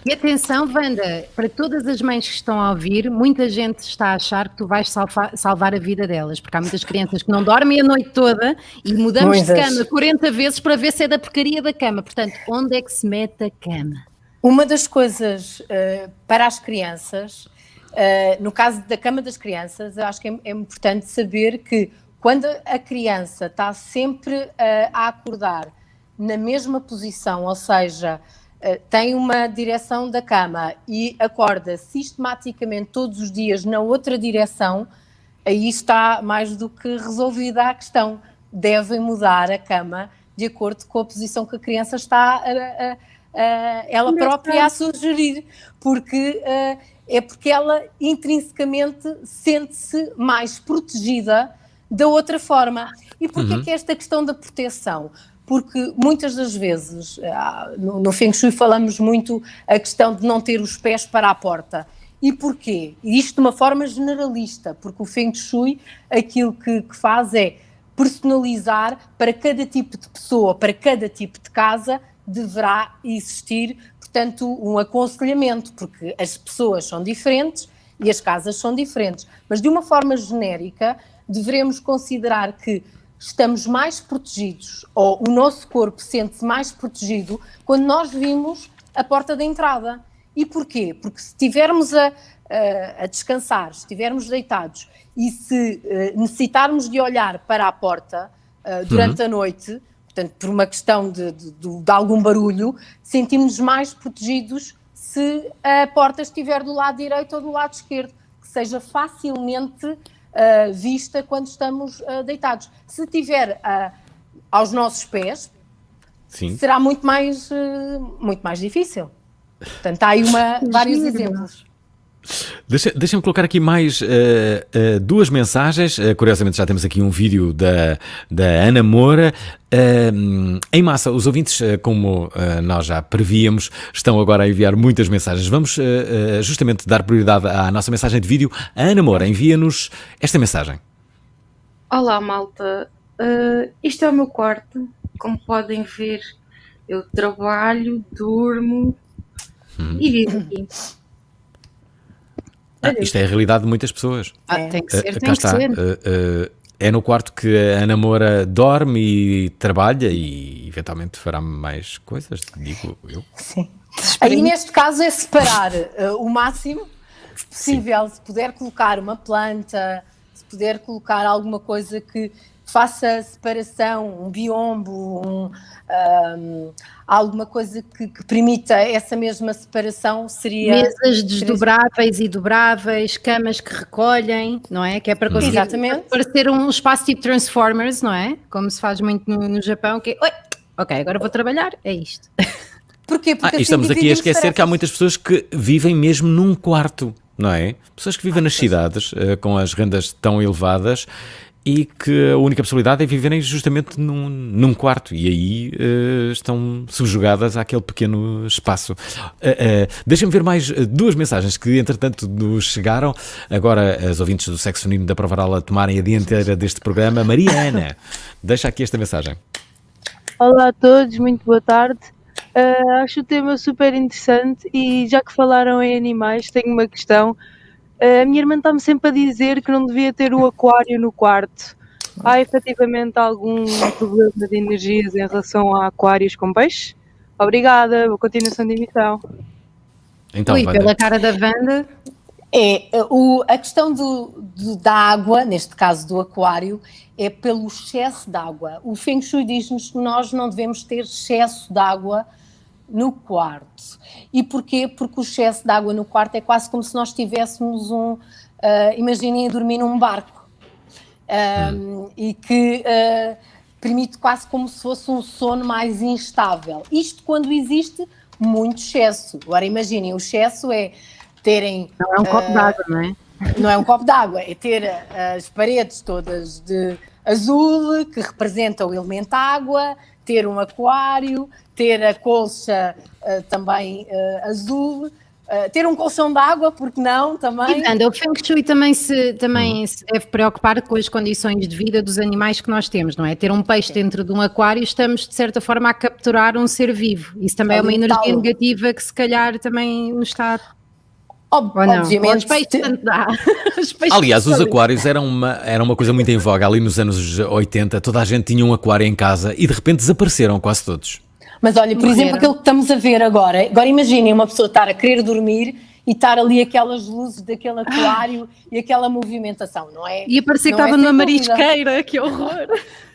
Speaker 7: E atenção, Wanda, para todas as mães que estão a ouvir, muita gente está a achar que tu vais salvar a vida delas, porque há muitas crianças que não dormem a noite toda e mudamos de cama 40 vezes para ver se é da porcaria da cama. Portanto, onde é que se mete a cama?
Speaker 8: Uma das coisas para as crianças, no caso da cama das crianças, eu acho que é importante saber que quando a criança está sempre a acordar na mesma posição, ou seja, tem uma direção da cama e acorda sistematicamente todos os dias na outra direção, aí está mais do que resolvida a questão. Devem mudar a cama de acordo com a posição que a criança está ela própria a sugerir, porque é porque ela intrinsecamente sente-se mais protegida da outra forma. E porquê que esta questão da proteção? Porque muitas das vezes, no Feng Shui falamos muito a questão de não ter os pés para a porta. E porquê? E isto de uma forma generalista, porque o Feng Shui aquilo que faz é personalizar para cada tipo de pessoa, para cada tipo de casa, deverá existir, portanto, um aconselhamento, porque as pessoas são diferentes e as casas são diferentes. Mas de uma forma genérica, devemos considerar que estamos mais protegidos, ou o nosso corpo sente-se mais protegido quando nós vimos a porta da entrada. E porquê? Porque se estivermos a descansar, se estivermos deitados e se necessitarmos de olhar para a porta durante a noite, portanto, por uma questão de algum barulho, sentimos-nos mais protegidos se a porta estiver do lado direito ou do lado esquerdo, que seja facilmente vista quando estamos deitados. Se estiver aos nossos pés,
Speaker 6: Sim.
Speaker 8: será muito mais difícil. Portanto, há aí vários exemplos.
Speaker 6: Deixa-me colocar aqui mais duas mensagens. Curiosamente já temos aqui um vídeo da Ana Moura. Em massa, os ouvintes, como nós já prevíamos, estão agora a enviar muitas mensagens. Vamos justamente dar prioridade à nossa mensagem de vídeo. A Ana Moura envia-nos esta mensagem.
Speaker 11: Olá, malta. Isto é o meu quarto. Como podem ver, eu trabalho, durmo e vivo aqui.
Speaker 6: Isto é a realidade de muitas pessoas.
Speaker 7: Tem que ser,
Speaker 6: Cá está. É no quarto que a Ana Moura dorme e trabalha e eventualmente fará mais coisas, digo eu.
Speaker 8: Sim. Aí neste caso é separar o máximo possível. Se puder colocar uma planta, se puder colocar alguma coisa que faça separação, um biombo, alguma coisa que permita essa mesma separação seria...
Speaker 7: Mesas desdobráveis e dobráveis, camas que recolhem, não é? Que é para conseguir parecer um espaço tipo Transformers, não é? Como se faz muito no Japão, que é, ok, agora vou trabalhar, é isto.
Speaker 8: Porquê? Porque
Speaker 6: e estamos aqui a esquecer que há muitas pessoas que vivem mesmo num quarto, não é? Pessoas que vivem nas cidades com as rendas tão elevadas e que a única possibilidade é viverem justamente num quarto e aí estão subjugadas àquele pequeno espaço. Deixem-me ver mais 2 mensagens que entretanto nos chegaram. Agora as ouvintes do Sexo Feminino da Provaral a tomarem a dianteira deste programa. Mariana, deixa aqui esta mensagem.
Speaker 12: Olá a todos, muito boa tarde. Acho o tema super interessante e já que falaram em animais, tenho uma questão. A minha irmã está-me sempre a dizer que não devia ter o aquário no quarto. Há efetivamente algum problema de energias em relação a aquários com peixe? Obrigada, boa continuação de emissão.
Speaker 6: Então,
Speaker 7: pela cara da Wanda...
Speaker 8: A questão da água, neste caso do aquário, é pelo excesso de água. O Feng Shui diz-nos que nós não devemos ter excesso de água no quarto. E porquê? Porque o excesso de água no quarto é quase como se nós tivéssemos imaginem a dormir num barco. E que permite quase como se fosse um sono mais instável. Isto quando existe muito excesso. Agora imaginem, o excesso é terem...
Speaker 7: Não é um copo d'água, não é?
Speaker 8: Não é um copo d'água, é ter as paredes todas de azul, que representa o elemento água, ter um aquário, ter a colcha também azul, ter um colchão de água, porque não, também.
Speaker 7: E, Wanda, o Feng Shui também se deve preocupar com as condições de vida dos animais que nós temos, não é? Ter um peixe dentro de um aquário, estamos de certa forma a capturar um ser vivo. Isso também é uma energia negativa que se calhar também nos está...
Speaker 8: Obviamente.
Speaker 6: Aliás, os aquários eram uma coisa muito em voga ali nos anos 80, toda a gente tinha um aquário em casa e de repente desapareceram quase todos.
Speaker 8: Mas olha, por exemplo, aquilo que estamos a ver agora imaginem uma pessoa estar a querer dormir e estar ali aquelas luzes daquele aquário e aquela movimentação, não é?
Speaker 7: E parecer que estava numa marisqueira, que horror!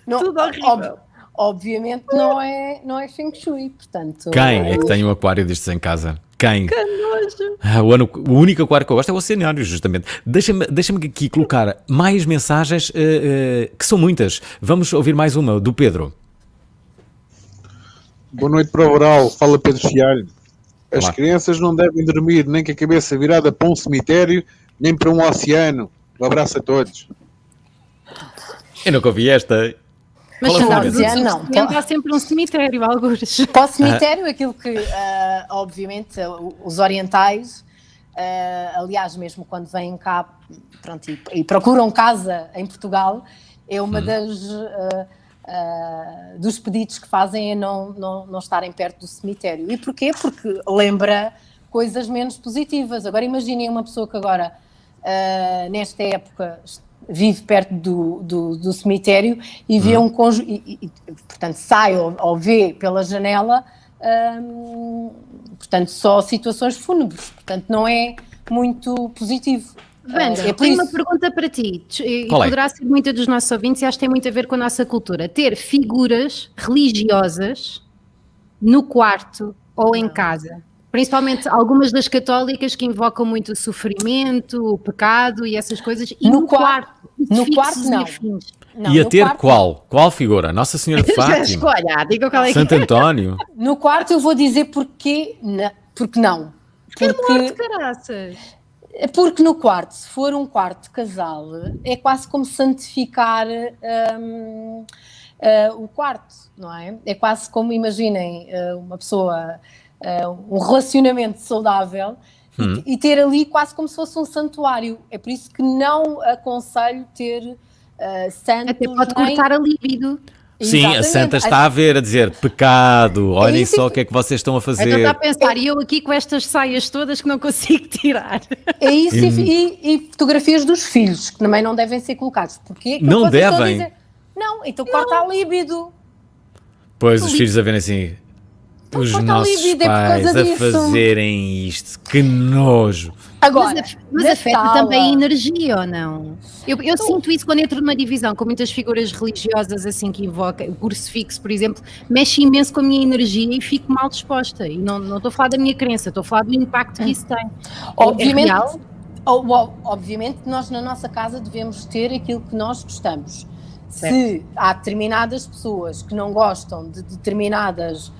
Speaker 7: Tudo horrível.
Speaker 8: Obviamente não é Feng Shui, portanto...
Speaker 6: Quem é que tem um aquário destes em casa? Quem?
Speaker 7: Que nojo!
Speaker 6: O único aquário que eu gosto é o oceanário, justamente. Deixa-me aqui colocar mais mensagens, que são muitas. Vamos ouvir mais uma, do Pedro.
Speaker 13: Boa noite para o Oral, fala Pedro Fialho. As crianças não devem dormir nem com a cabeça virada para um cemitério, nem para um oceano. Um abraço a todos.
Speaker 6: Eu nunca ouvi esta...
Speaker 7: Mas não, há sempre um cemitério, algures.
Speaker 8: Para o cemitério, aquilo que, obviamente, os orientais, aliás, mesmo quando vêm cá pronto, e procuram casa em Portugal, é uma dos pedidos que fazem é não estarem perto do cemitério. E porquê? Porque lembra coisas menos positivas. Agora imaginem uma pessoa que agora, nesta época... vive perto do cemitério e vê um cônjuge, portanto sai ou vê pela janela, portanto só situações fúnebres, portanto não é muito positivo.
Speaker 7: Wanda, tenho uma pergunta para ti, e poderá ser muita dos nossos ouvintes e acho que tem muito a ver com a nossa cultura, ter figuras religiosas no quarto ou em casa. Principalmente algumas das católicas que invocam muito o sofrimento, o pecado e essas coisas. E no quarto não.
Speaker 6: E a ter quarto, qual figura? Nossa Senhora de Fátima?
Speaker 7: Escolha, diga qual é
Speaker 6: Santo António?
Speaker 8: No quarto eu vou dizer porque não. Porque no quarto, se for um quarto de casal, é quase como santificar o quarto, não é? É quase como, imaginem, uma pessoa... um relacionamento saudável e ter ali quase como se fosse um santuário. É por isso que não aconselho ter santos.
Speaker 7: Até pode cortar a libido.
Speaker 6: Sim, exatamente. A santa está a ver, a dizer pecado, olhem só o que é que vocês estão a fazer.
Speaker 7: Então está a pensar, e eu aqui com estas saias todas que não consigo tirar.
Speaker 8: É isso, e fotografias dos filhos, que também não devem ser colocados. Porque
Speaker 6: não devem?
Speaker 8: Não, então corta a líbido.
Speaker 6: Pois, os filhos a verem assim... Os
Speaker 8: falta
Speaker 6: nossos
Speaker 8: libido é por
Speaker 6: pais
Speaker 8: causa
Speaker 6: a
Speaker 8: disso.
Speaker 6: fazerem isto, que nojo.
Speaker 8: Agora,
Speaker 7: Mas
Speaker 8: na
Speaker 7: afeta
Speaker 8: sala-
Speaker 7: também a energia, ou não? Eu sinto isso quando entro numa divisão com muitas figuras religiosas assim que invoca, o crucifixo, por exemplo, mexe imenso com a minha energia e fico mal disposta. E não estou a falar da minha crença, estou a falar do impacto que isso tem.
Speaker 8: Obviamente,
Speaker 7: É real?
Speaker 8: obviamente que nós na nossa casa devemos ter aquilo que nós gostamos. Se há determinadas pessoas que não gostam de determinadas,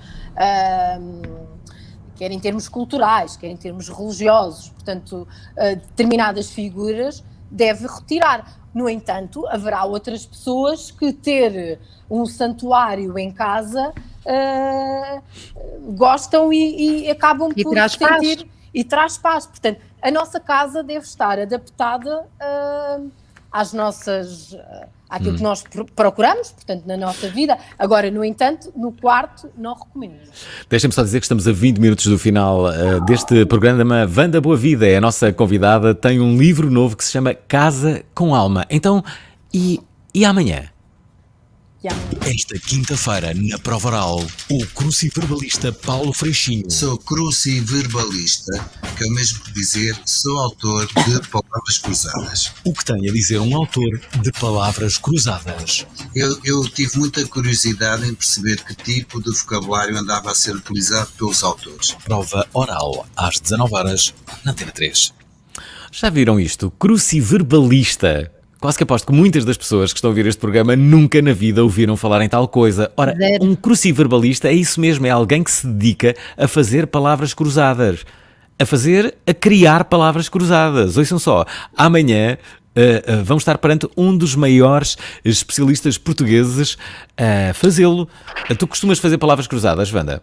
Speaker 8: quer em termos culturais, quer em termos religiosos, portanto, determinadas figuras, deve retirar. No entanto, haverá outras pessoas que ter um santuário em casa gostam e acabam
Speaker 7: E
Speaker 8: por
Speaker 7: traz paz.
Speaker 8: sentir... E traz paz. Portanto, a nossa casa deve estar adaptada às nossas... àquilo que nós procuramos, portanto, na nossa vida. Agora, no entanto, no quarto, não recomendo.
Speaker 6: Deixem-me só dizer que estamos a 20 minutos do final deste programa. Wanda Boa Vida é a nossa convidada, tem um livro novo que se chama Casa com Alma. Então, e amanhã?
Speaker 4: Esta quinta-feira, na prova oral, o cruciverbalista Paulo Freixinho.
Speaker 14: Sou cruciverbalista, que é o mesmo que dizer sou autor de palavras cruzadas.
Speaker 4: O que tem a dizer um autor de palavras cruzadas?
Speaker 14: Eu tive muita curiosidade em perceber que tipo de vocabulário andava a ser utilizado pelos autores.
Speaker 4: Prova oral, às 19h, na Antena 3.
Speaker 6: Já viram isto? Cruciverbalista. Quase que aposto que muitas das pessoas que estão a ouvir este programa nunca na vida ouviram falar em tal coisa. Ora, um cruciverbalista é isso mesmo, é alguém que se dedica a fazer palavras cruzadas. A criar palavras cruzadas. Ouçam só, amanhã vamos estar perante um dos maiores especialistas portugueses a fazê-lo. Tu costumas fazer palavras cruzadas, Wanda?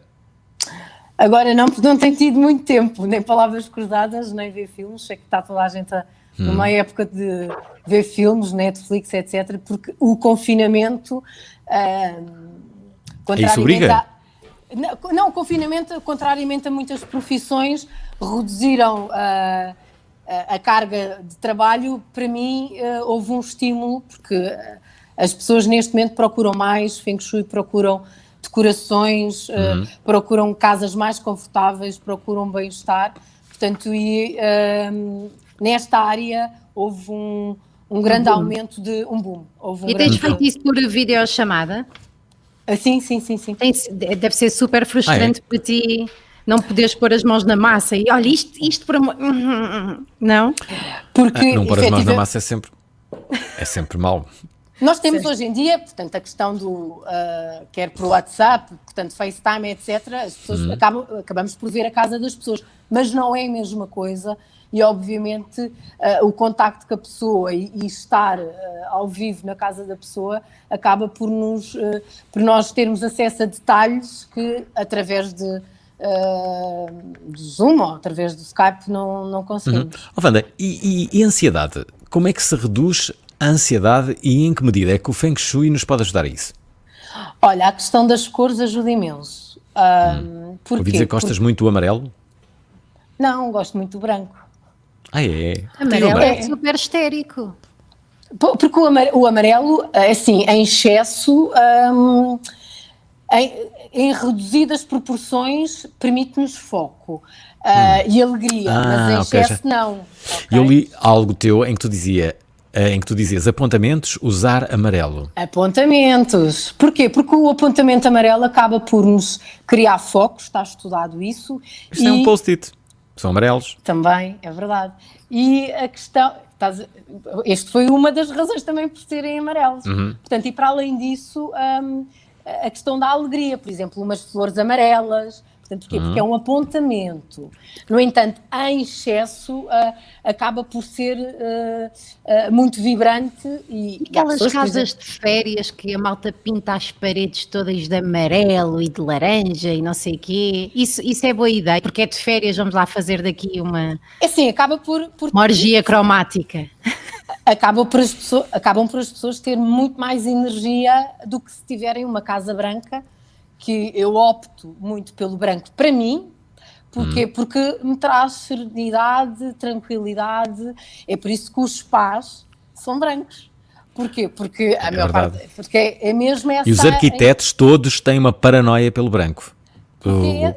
Speaker 8: Agora não tenho tido muito tempo, nem palavras cruzadas, nem ver filmes. Sei que está toda a gente numa época de ver filmes, Netflix, etc. Porque o confinamento...
Speaker 6: Isso obriga?
Speaker 8: Não, o confinamento, contrariamente a muitas profissões, reduziram a carga de trabalho. Para mim, houve um estímulo, porque as pessoas neste momento procuram mais Feng Shui, procuram decorações, procuram casas mais confortáveis, procuram bem-estar. Portanto, nesta área houve um grande aumento de um boom.
Speaker 7: E tens feito isso por videochamada?
Speaker 8: Sim.
Speaker 7: Deve ser super frustrante para ti não poderes pôr as mãos na massa e olha, isto por amor... Não?
Speaker 8: Porque,
Speaker 6: não pôr as mãos na massa é sempre mau.
Speaker 8: Nós temos hoje em dia, portanto, a questão do, quer por WhatsApp, portanto, FaceTime, etc., as pessoas acabamos por ver a casa das pessoas, mas não é a mesma coisa e, obviamente, o contacto com a pessoa e estar ao vivo na casa da pessoa acaba por nós termos acesso a detalhes que, através do Zoom ou através do Skype, não conseguimos.
Speaker 6: Wanda, e ansiedade? Como é que se reduz a ansiedade e em que medida é que o Feng Shui nos pode ajudar a isso?
Speaker 8: Olha, a questão das cores ajuda imenso.
Speaker 6: Ouvi dizer que gostas muito do amarelo?
Speaker 8: Não, gosto muito do branco.
Speaker 6: É?
Speaker 7: Amarelo é super histérico.
Speaker 8: Porque o amarelo, assim, em excesso, em reduzidas proporções, permite-nos foco e alegria, mas em excesso não.
Speaker 6: Eu li algo teu em que tu dizias apontamentos, usar amarelo.
Speaker 8: Apontamentos. Porquê? Porque o apontamento amarelo acaba por nos criar foco, está estudado isso.
Speaker 6: Isto é um post-it, são amarelos.
Speaker 8: Também, é verdade. E a questão... Este foi uma das razões também por serem amarelos. Portanto, e para além disso, a questão da alegria, por exemplo, umas flores amarelas... Portanto, porquê? Porque é um apontamento. No entanto, em excesso, acaba por ser muito vibrante. E
Speaker 7: aquelas casas de férias que a malta pinta as paredes todas de amarelo e de laranja e não sei o quê. Isso é boa ideia, porque é de férias, vamos lá fazer daqui uma...
Speaker 8: É assim, acaba por
Speaker 7: uma orgia cromática.
Speaker 8: Acabam por as pessoas terem muito mais energia do que se tiverem uma casa branca, que eu opto muito pelo branco para mim. Porquê? Porque me traz serenidade, tranquilidade. É por isso que os spas são brancos. Porquê? Porque a maior parte... Porque é mesmo essa...
Speaker 6: E os arquitetos todos têm uma paranoia pelo branco.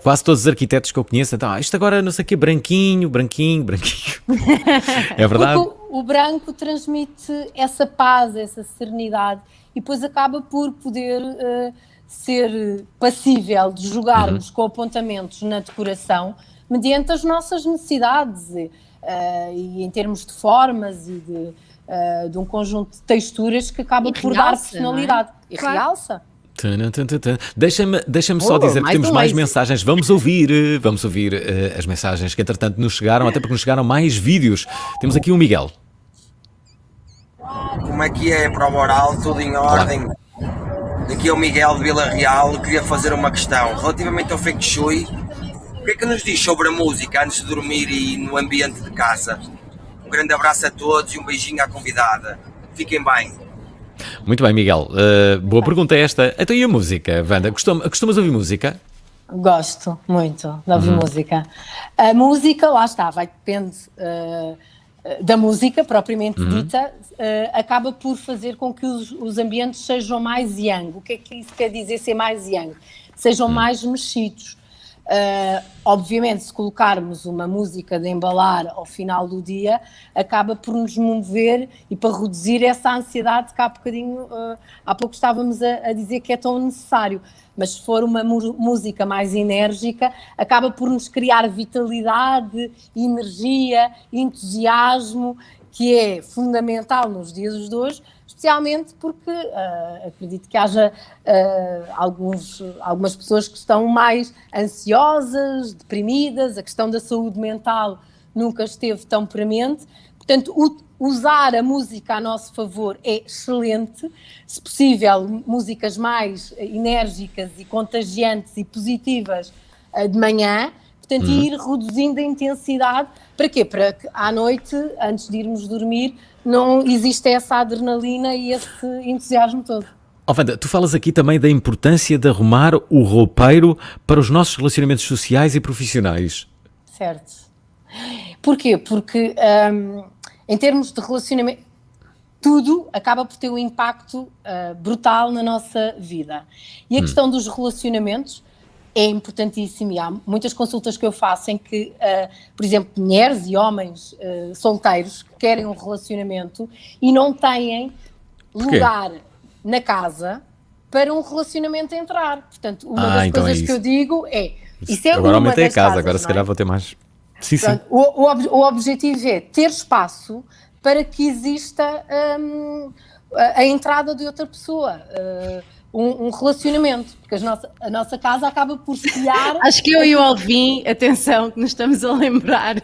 Speaker 6: Quase todos os arquitetos que eu conheço, então, isto agora não sei o que, branquinho. É verdade?
Speaker 8: Porque o branco transmite essa paz, essa serenidade e depois acaba por poder ser passível de jogarmos com apontamentos na decoração mediante as nossas necessidades e em termos de formas e de um conjunto de texturas que acaba por dar personalidade. E realça.
Speaker 6: Deixa-me só dizer que temos mais mensagens. Vamos ouvir as mensagens que entretanto nos chegaram, até porque nos chegaram mais vídeos. Temos aqui o Miguel.
Speaker 15: Como é que é? Prova oral, tudo em ordem. Daqui é o Miguel de Vila Real. Queria fazer uma questão relativamente ao Feng Shui. O que é que nos diz sobre a música antes de dormir e no ambiente de casa? Um grande abraço a todos e um beijinho à convidada. Fiquem bem.
Speaker 6: Muito bem, Miguel. Boa pergunta esta. Então e a música, Wanda? Costumas ouvir música?
Speaker 8: Gosto muito de ouvir música. A música, lá está, depende da música propriamente dita, acaba por fazer com que os ambientes sejam mais yang. O que é que isso quer dizer ser mais yang? Sejam mais mexidos. Obviamente, se colocarmos uma música de embalar ao final do dia, acaba por nos mover e para reduzir essa ansiedade que há pouco estávamos a dizer que é tão necessário. Mas se for uma música mais enérgica, acaba por nos criar vitalidade, energia, entusiasmo, que é fundamental nos dias de hoje, especialmente porque acredito que haja algumas pessoas que estão mais ansiosas, deprimidas, a questão da saúde mental nunca esteve tão premente, portanto usar a música a nosso favor é excelente, se possível músicas mais enérgicas e contagiantes e positivas de manhã, portanto ir reduzindo a intensidade, para quê? Para que à noite, antes de irmos dormir, não existe essa adrenalina e esse entusiasmo todo.
Speaker 6: Wanda, tu falas aqui também da importância de arrumar o roupeiro para os nossos relacionamentos sociais e profissionais.
Speaker 8: Certo. Porquê? Porque em termos de relacionamento, tudo acaba por ter um impacto brutal na nossa vida. E a questão dos relacionamentos é importantíssimo. E há muitas consultas que eu faço em que, por exemplo, mulheres e homens solteiros que querem um relacionamento e não têm lugar na casa para um relacionamento entrar. Portanto, uma das coisas que eu digo é...
Speaker 6: Agora aumentei a casa, agora se calhar vou ter mais... Sim, sim.
Speaker 8: O objetivo é ter espaço para que exista a entrada de outra pessoa, um relacionamento, porque a nossa casa acaba por criar...
Speaker 7: Acho que eu e o Alvin, atenção, que nos estamos a lembrar,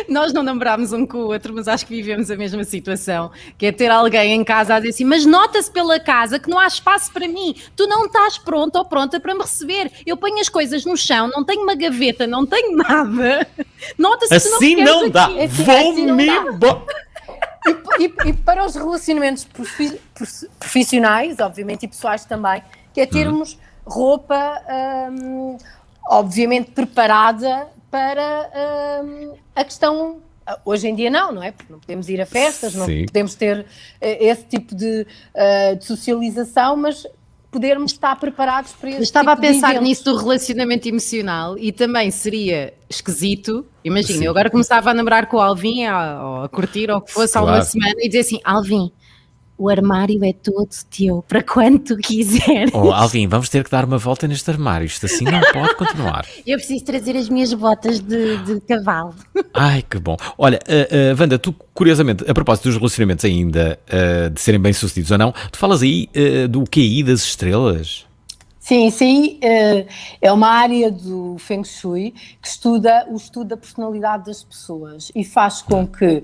Speaker 7: nós não namorámos um com o outro, mas acho que vivemos a mesma situação, que é ter alguém em casa a dizer assim, mas nota-se pela casa que não há espaço para mim, tu não estás pronto ou pronta para me receber, eu ponho as coisas no chão, não tenho uma gaveta, não tenho nada, nota-se que tu não
Speaker 6: assim não dá, vou-me embora.
Speaker 8: E para os relacionamentos profissionais, obviamente, e pessoais também, que é termos roupa, obviamente, preparada para a questão... Hoje em dia não é? Porque não podemos ir a festas, não podemos ter esse tipo de socialização, mas podermos estar preparados para esse
Speaker 7: Estava
Speaker 8: tipo
Speaker 7: a pensar
Speaker 8: de
Speaker 7: nisso do relacionamento emocional e também seria esquisito, imagina, eu agora começava a namorar com o Alvin, ou a curtir, ou o que fosse, há uma semana, e dizer assim, Alvin, o armário é todo teu, para quando tu quiseres.
Speaker 6: Oh, Alvin, vamos ter que dar uma volta neste armário, isto assim não pode continuar.
Speaker 7: Eu preciso trazer as minhas botas de cavalo.
Speaker 6: Ai, que bom. Olha, Wanda, tu, curiosamente, a propósito dos relacionamentos ainda, de serem bem-sucedidos ou não, tu falas aí do QI das estrelas?
Speaker 8: Sim, é uma área do Feng Shui que estuda o estudo da personalidade das pessoas e faz com que,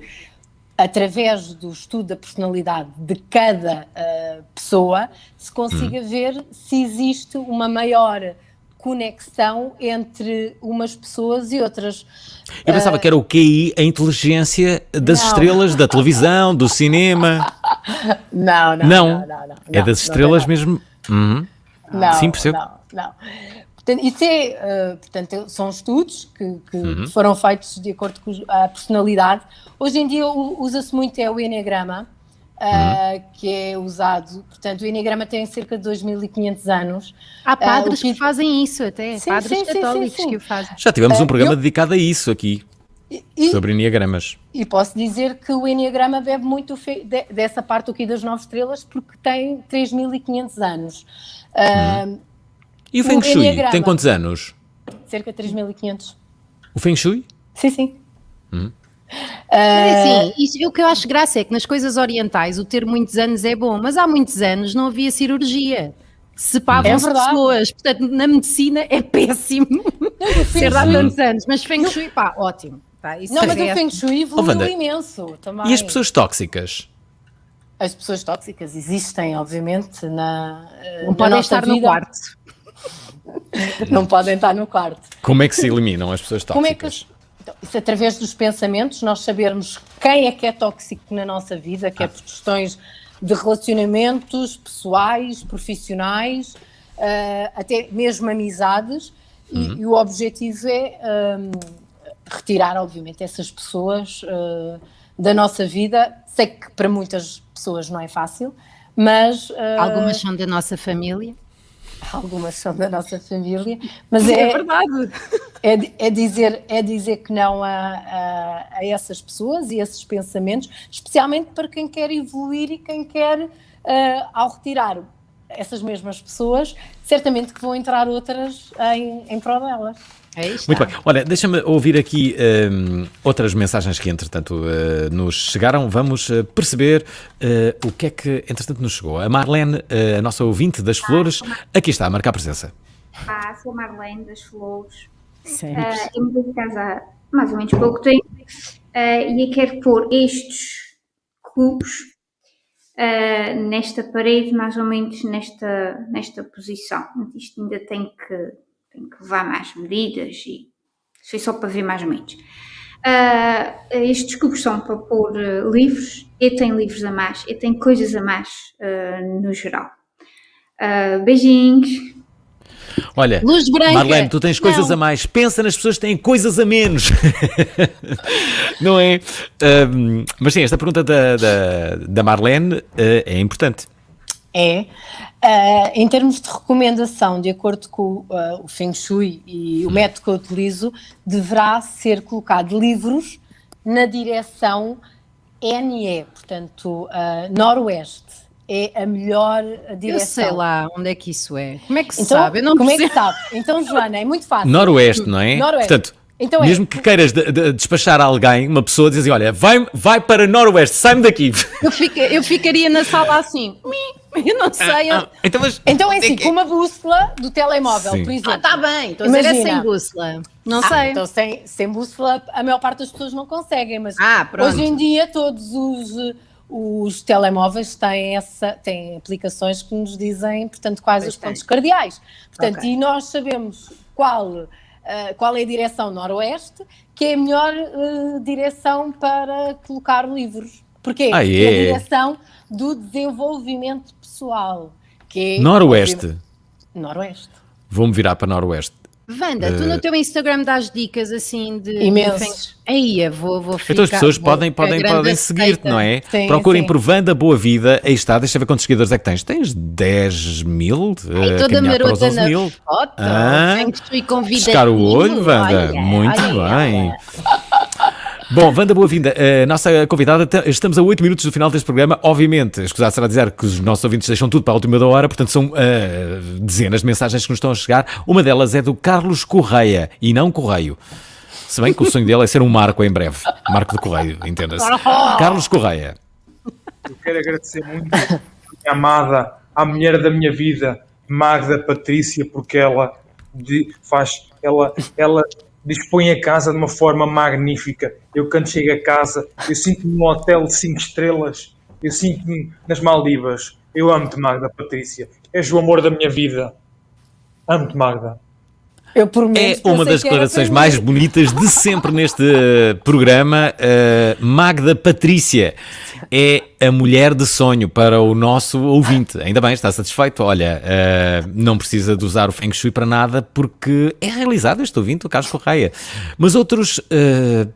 Speaker 8: através do estudo da personalidade de cada pessoa, se consiga ver se existe uma maior conexão entre umas pessoas e outras.
Speaker 6: Eu pensava que era o QI, a inteligência das estrelas, da televisão, do cinema.
Speaker 8: Não.
Speaker 6: É das estrelas mesmo?
Speaker 8: Não,
Speaker 6: sim, percebo.
Speaker 8: Não. Portanto, isso portanto, são estudos que foram feitos de acordo com a personalidade. Hoje em dia usa-se muito o Eneagrama, que é usado, portanto o Enneagrama tem cerca de 2500 anos.
Speaker 7: Há padres que fazem isso até,
Speaker 8: Sim,
Speaker 7: padres
Speaker 8: sim,
Speaker 7: católicos
Speaker 8: sim.
Speaker 7: que o fazem.
Speaker 6: Já tivemos um programa dedicado a isso aqui, sobre Enneagramas.
Speaker 8: E posso dizer que o Enneagrama bebe muito dessa parte aqui das 9 estrelas, porque tem 3500 anos.
Speaker 6: E o Feng Shui
Speaker 8: Enneagrama
Speaker 6: tem quantos anos?
Speaker 8: Cerca de 3500.
Speaker 6: O Feng Shui?
Speaker 8: Sim.
Speaker 7: Mas assim, o que eu acho graça é que nas coisas orientais o ter muitos anos é bom, mas há muitos anos não havia cirurgia. Sepavam-se pessoas, portanto na medicina é péssimo ser há tantos anos, mas Feng Shui, pá, ótimo. Pá, isso
Speaker 8: Não, mas o Feng Shui evoluiu imenso também.
Speaker 6: E as pessoas tóxicas?
Speaker 8: As pessoas tóxicas existem, obviamente,
Speaker 7: não podem estar no quarto.
Speaker 8: Não podem estar no quarto.
Speaker 6: Como é que se eliminam as pessoas tóxicas?
Speaker 8: Então, isso através dos pensamentos, nós sabermos quem é que é tóxico na nossa vida, que é por questões de relacionamentos pessoais, profissionais, até mesmo amizades, e o objetivo é retirar, obviamente, essas pessoas da nossa vida. Sei que para muitas pessoas não é fácil, mas...
Speaker 7: Algumas são da nossa família.
Speaker 8: Algumas são da nossa família, mas
Speaker 7: é verdade.
Speaker 8: É dizer que não a essas pessoas e esses pensamentos, especialmente para quem quer evoluir e quem quer, ao retirar essas mesmas pessoas, certamente que vão entrar outras em prol delas.
Speaker 6: Muito bem. Olha, deixa-me ouvir aqui outras mensagens que, entretanto, nos chegaram. Vamos perceber o que é que, entretanto, nos chegou. A Marlene, a nossa ouvinte das Flores, aqui está a marcar presença.
Speaker 16: Sou a Marlene das Flores.
Speaker 7: Eu
Speaker 16: mudei de casa há mais ou menos pouco tempo e eu quero pôr estes cubos nesta parede, mais ou menos nesta posição. Isto ainda tem que levar mais medidas e foi só para ver mais ou menos. Estes cubos são para pôr livros. Eu tenho livros a mais, eu tenho coisas a mais no geral. Beijinhos.
Speaker 6: Olha,
Speaker 7: Luz branca.
Speaker 6: Marlene, tu tens coisas a mais. Pensa nas pessoas que têm coisas a menos. Não é? Mas sim, esta pergunta da Marlene é importante.
Speaker 8: Em termos de recomendação, de acordo com o Feng Shui e o método que eu utilizo, deverá ser colocado livros na direção NE, portanto, noroeste. É a melhor direção.
Speaker 7: Eu sei lá onde é que isso é. Como é que se
Speaker 8: então,
Speaker 7: sabe? Eu não
Speaker 8: como
Speaker 7: percebo.
Speaker 8: é que sabe? Então, Joana, é muito fácil.
Speaker 6: Noroeste, não é?
Speaker 8: Noroeste.
Speaker 6: Portanto,
Speaker 8: então
Speaker 6: mesmo que queiras despachar alguém, uma pessoa, diz assim, olha, vai para Noroeste, sai-me daqui.
Speaker 7: Eu ficaria na sala assim, eu não sei.
Speaker 8: Então é assim, com uma bússola do telemóvel,
Speaker 6: Sim.
Speaker 8: por exemplo.
Speaker 7: Está bem, estou a dizer é sem bússola. Não sei.
Speaker 8: Então sem bússola a maior parte das pessoas não conseguem, mas
Speaker 7: pronto.
Speaker 8: hoje em dia todos os telemóveis têm aplicações que nos dizem, portanto, quais os pontos cardeais. Portanto, e nós sabemos qual é a direção noroeste, que é a melhor direção para colocar livros. Porquê? Porque é a direção do desenvolvimento pessoal. Que é
Speaker 6: Noroeste.
Speaker 8: Noroeste.
Speaker 6: Vou-me virar para Noroeste.
Speaker 7: Wanda, tu no teu Instagram dás dicas assim de...
Speaker 8: Imensos.
Speaker 7: Aí, vou ficar...
Speaker 6: Então as pessoas podem seguir-te, não é?
Speaker 8: Sim,
Speaker 6: Procurem
Speaker 8: sim.
Speaker 6: por Wanda Boa Vida. Aí está, deixa eu ver quantos seguidores é que tens. Tens 10 mil?
Speaker 7: Toda marota na
Speaker 6: mil.
Speaker 7: foto. Feng Shui convida.
Speaker 6: Pescar o olho, Wanda. Muito bem. Bom, Wanda Boa-Vinda, a nossa convidada, estamos a 8 minutos do final deste programa. Obviamente, escusado será dizer que os nossos ouvintes deixam tudo para a última da hora, portanto são dezenas de mensagens que nos estão a chegar. Uma delas é do Carlos Correia, e não Correio. Se bem que o sonho dele é ser um Marco em breve. Marco de Correio, entenda-se. Carlos Correia.
Speaker 17: Eu quero agradecer muito a minha amada, a mulher da minha vida, Magda Patrícia, porque ela dispõe a casa de uma forma magnífica. Eu, quando chego a casa, eu sinto-me num hotel de 5 estrelas, eu sinto-me nas Maldivas. Eu amo-te, Magda Patrícia. És o amor da minha vida. Amo-te, Magda.
Speaker 8: Eu prometo.
Speaker 6: É uma das declarações mais bonitas de sempre neste programa. Magda Patrícia é a mulher de sonho para o nosso ouvinte. Ainda bem, está satisfeito. Olha, não precisa de usar o Feng Shui para nada porque é realizado este ouvinte, o Carlos Correia. Mas outros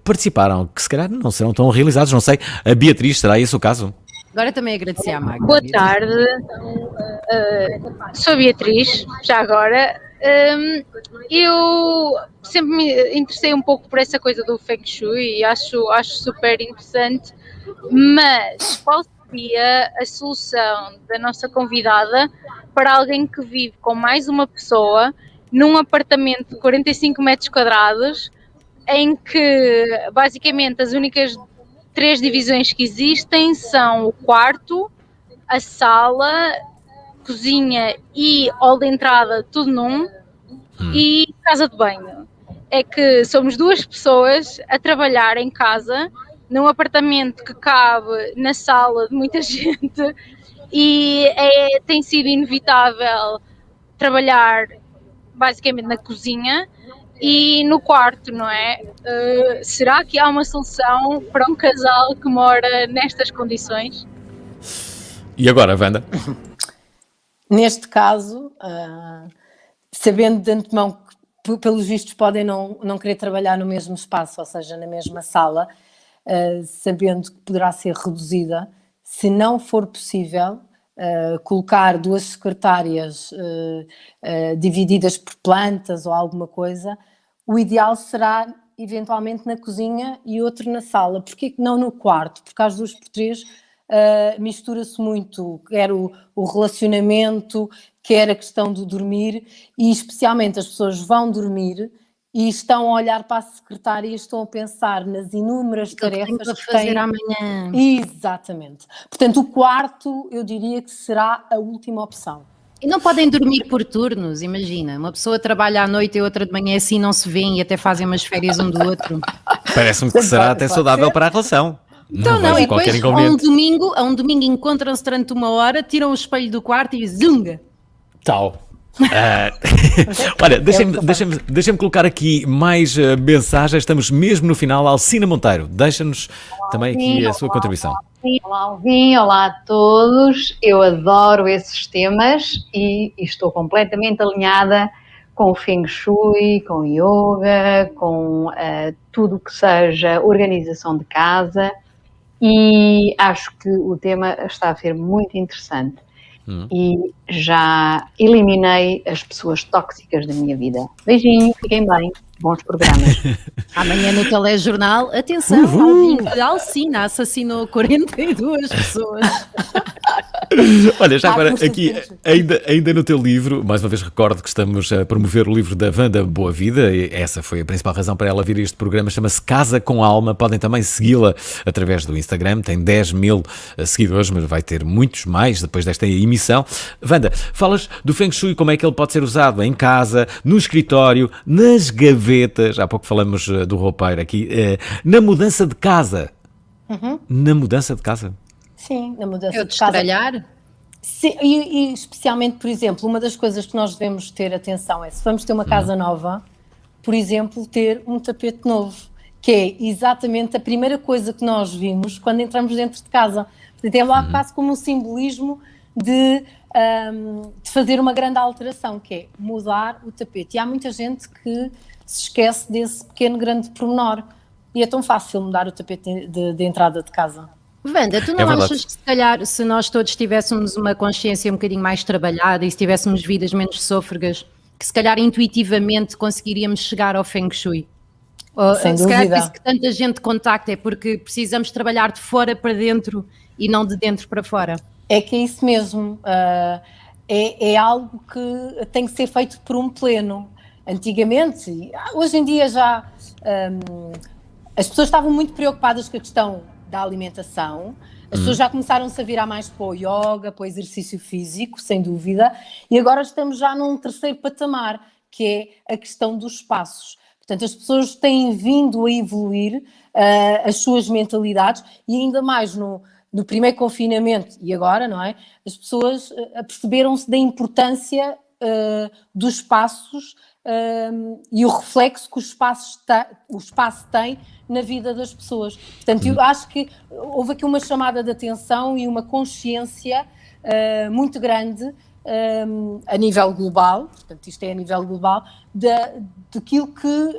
Speaker 6: participaram que se calhar não serão tão realizados, não sei. A Beatriz, será esse o caso?
Speaker 7: Agora também agradecer à Magda.
Speaker 18: Boa tarde, sou a Beatriz, já agora. Eu sempre me interessei um pouco por essa coisa do Feng Shui e acho super interessante, mas qual seria a solução da nossa convidada para alguém que vive com mais uma pessoa num apartamento de 45 metros quadrados em que basicamente as únicas 3 divisões que existem são o quarto, a sala, cozinha e hall de entrada, tudo num, e casa de banho. É que somos 2 pessoas a trabalhar em casa, num apartamento que cabe na sala de muita gente, e tem sido inevitável trabalhar basicamente na cozinha e no quarto, não é? Será que há uma solução para um casal que mora nestas condições?
Speaker 6: E agora, Wanda?
Speaker 8: Neste caso, sabendo de antemão que, pelos vistos, podem não querer trabalhar no mesmo espaço, ou seja, na mesma sala, sabendo que poderá ser reduzida, se não for possível, colocar 2 secretárias divididas por plantas ou alguma coisa, o ideal será eventualmente na cozinha e outro na sala. Porquê que não no quarto? Porque às 2x3 mistura-se muito, quer o relacionamento, quer a questão do dormir, e especialmente as pessoas vão dormir e estão a olhar para a secretária e estão a pensar nas inúmeras tarefas que
Speaker 7: fazer
Speaker 8: têm
Speaker 7: amanhã.
Speaker 8: Exatamente. Portanto, o quarto, eu diria que será a última opção.
Speaker 7: E não podem dormir por turnos, imagina. Uma pessoa trabalha à noite e outra de manhã, assim não se vêem e até fazem umas férias um do outro.
Speaker 6: Parece-me que será até saudável para a relação.
Speaker 7: Então não, e depois a um domingo encontram-se durante 1 hora, tiram o espelho do quarto e zunga.
Speaker 6: Tal. Olha, deixem-me colocar aqui mais mensagens. Estamos mesmo no final. Alcina Monteiro, deixa-nos também aqui a sua contribuição.
Speaker 19: Olá, Alvin, olá a todos. Eu adoro esses temas e estou completamente alinhada com o Feng Shui, com o Yoga, com tudo que seja organização de casa, e acho que o tema está a ser muito interessante. E já eliminei as pessoas tóxicas da minha vida. Beijinho, fiquem bem, bons programas.
Speaker 7: Amanhã no telejornal, atenção, Alvin de Alcina assassinou 42 pessoas.
Speaker 6: Olha, já agora aqui, ainda no teu livro, mais uma vez recordo que estamos a promover o livro da Wanda Boa Vida, e essa foi a principal razão para ela vir a este programa, chama-se Casa com Alma. Podem também segui-la através do Instagram, tem 10 mil seguidores, mas vai ter muitos mais depois desta emissão. Wanda, falas do Feng Shui, como é que ele pode ser usado em casa, no escritório, nas gavetas, há pouco falamos do roupeiro aqui, na mudança de casa. Na mudança de casa?
Speaker 8: Sim, na mudança
Speaker 7: Eu
Speaker 8: de casa.
Speaker 7: destralhar?
Speaker 8: Sim, e especialmente, por exemplo, uma das coisas que nós devemos ter atenção é, se vamos ter uma casa nova, por exemplo, ter um tapete novo, que é exatamente a primeira coisa que nós vimos quando entramos dentro de casa. Portanto, é lá quase como um simbolismo de fazer uma grande alteração, que é mudar o tapete. E há muita gente que se esquece desse pequeno, grande pormenor. E é tão fácil mudar o tapete de entrada de casa.
Speaker 7: Wanda, tu não achas que se calhar se nós todos tivéssemos uma consciência um bocadinho mais trabalhada e se tivéssemos vidas menos sôfregas, que se calhar intuitivamente conseguiríamos chegar ao Feng Shui? Ou,
Speaker 8: Sem
Speaker 7: se calhar
Speaker 8: dúvida.
Speaker 7: por isso que tanta gente contacta, é porque precisamos trabalhar de fora para dentro e não de dentro para fora.
Speaker 8: É que é isso mesmo. É algo que tem que ser feito por um pleno. Antigamente, hoje em dia já as pessoas estavam muito preocupadas com a questão da alimentação, as pessoas já começaram-se a virar mais para o yoga, para o exercício físico, sem dúvida, e agora estamos já num terceiro patamar, que é a questão dos espaços. Portanto, as pessoas têm vindo a evoluir as suas mentalidades, e ainda mais no primeiro confinamento e agora, não é? As pessoas aperceberam-se da importância dos espaços e o reflexo que o espaço tem na vida das pessoas. Portanto, eu acho que houve aqui uma chamada de atenção e uma consciência muito grande a nível global, portanto isto é a nível global, daquilo que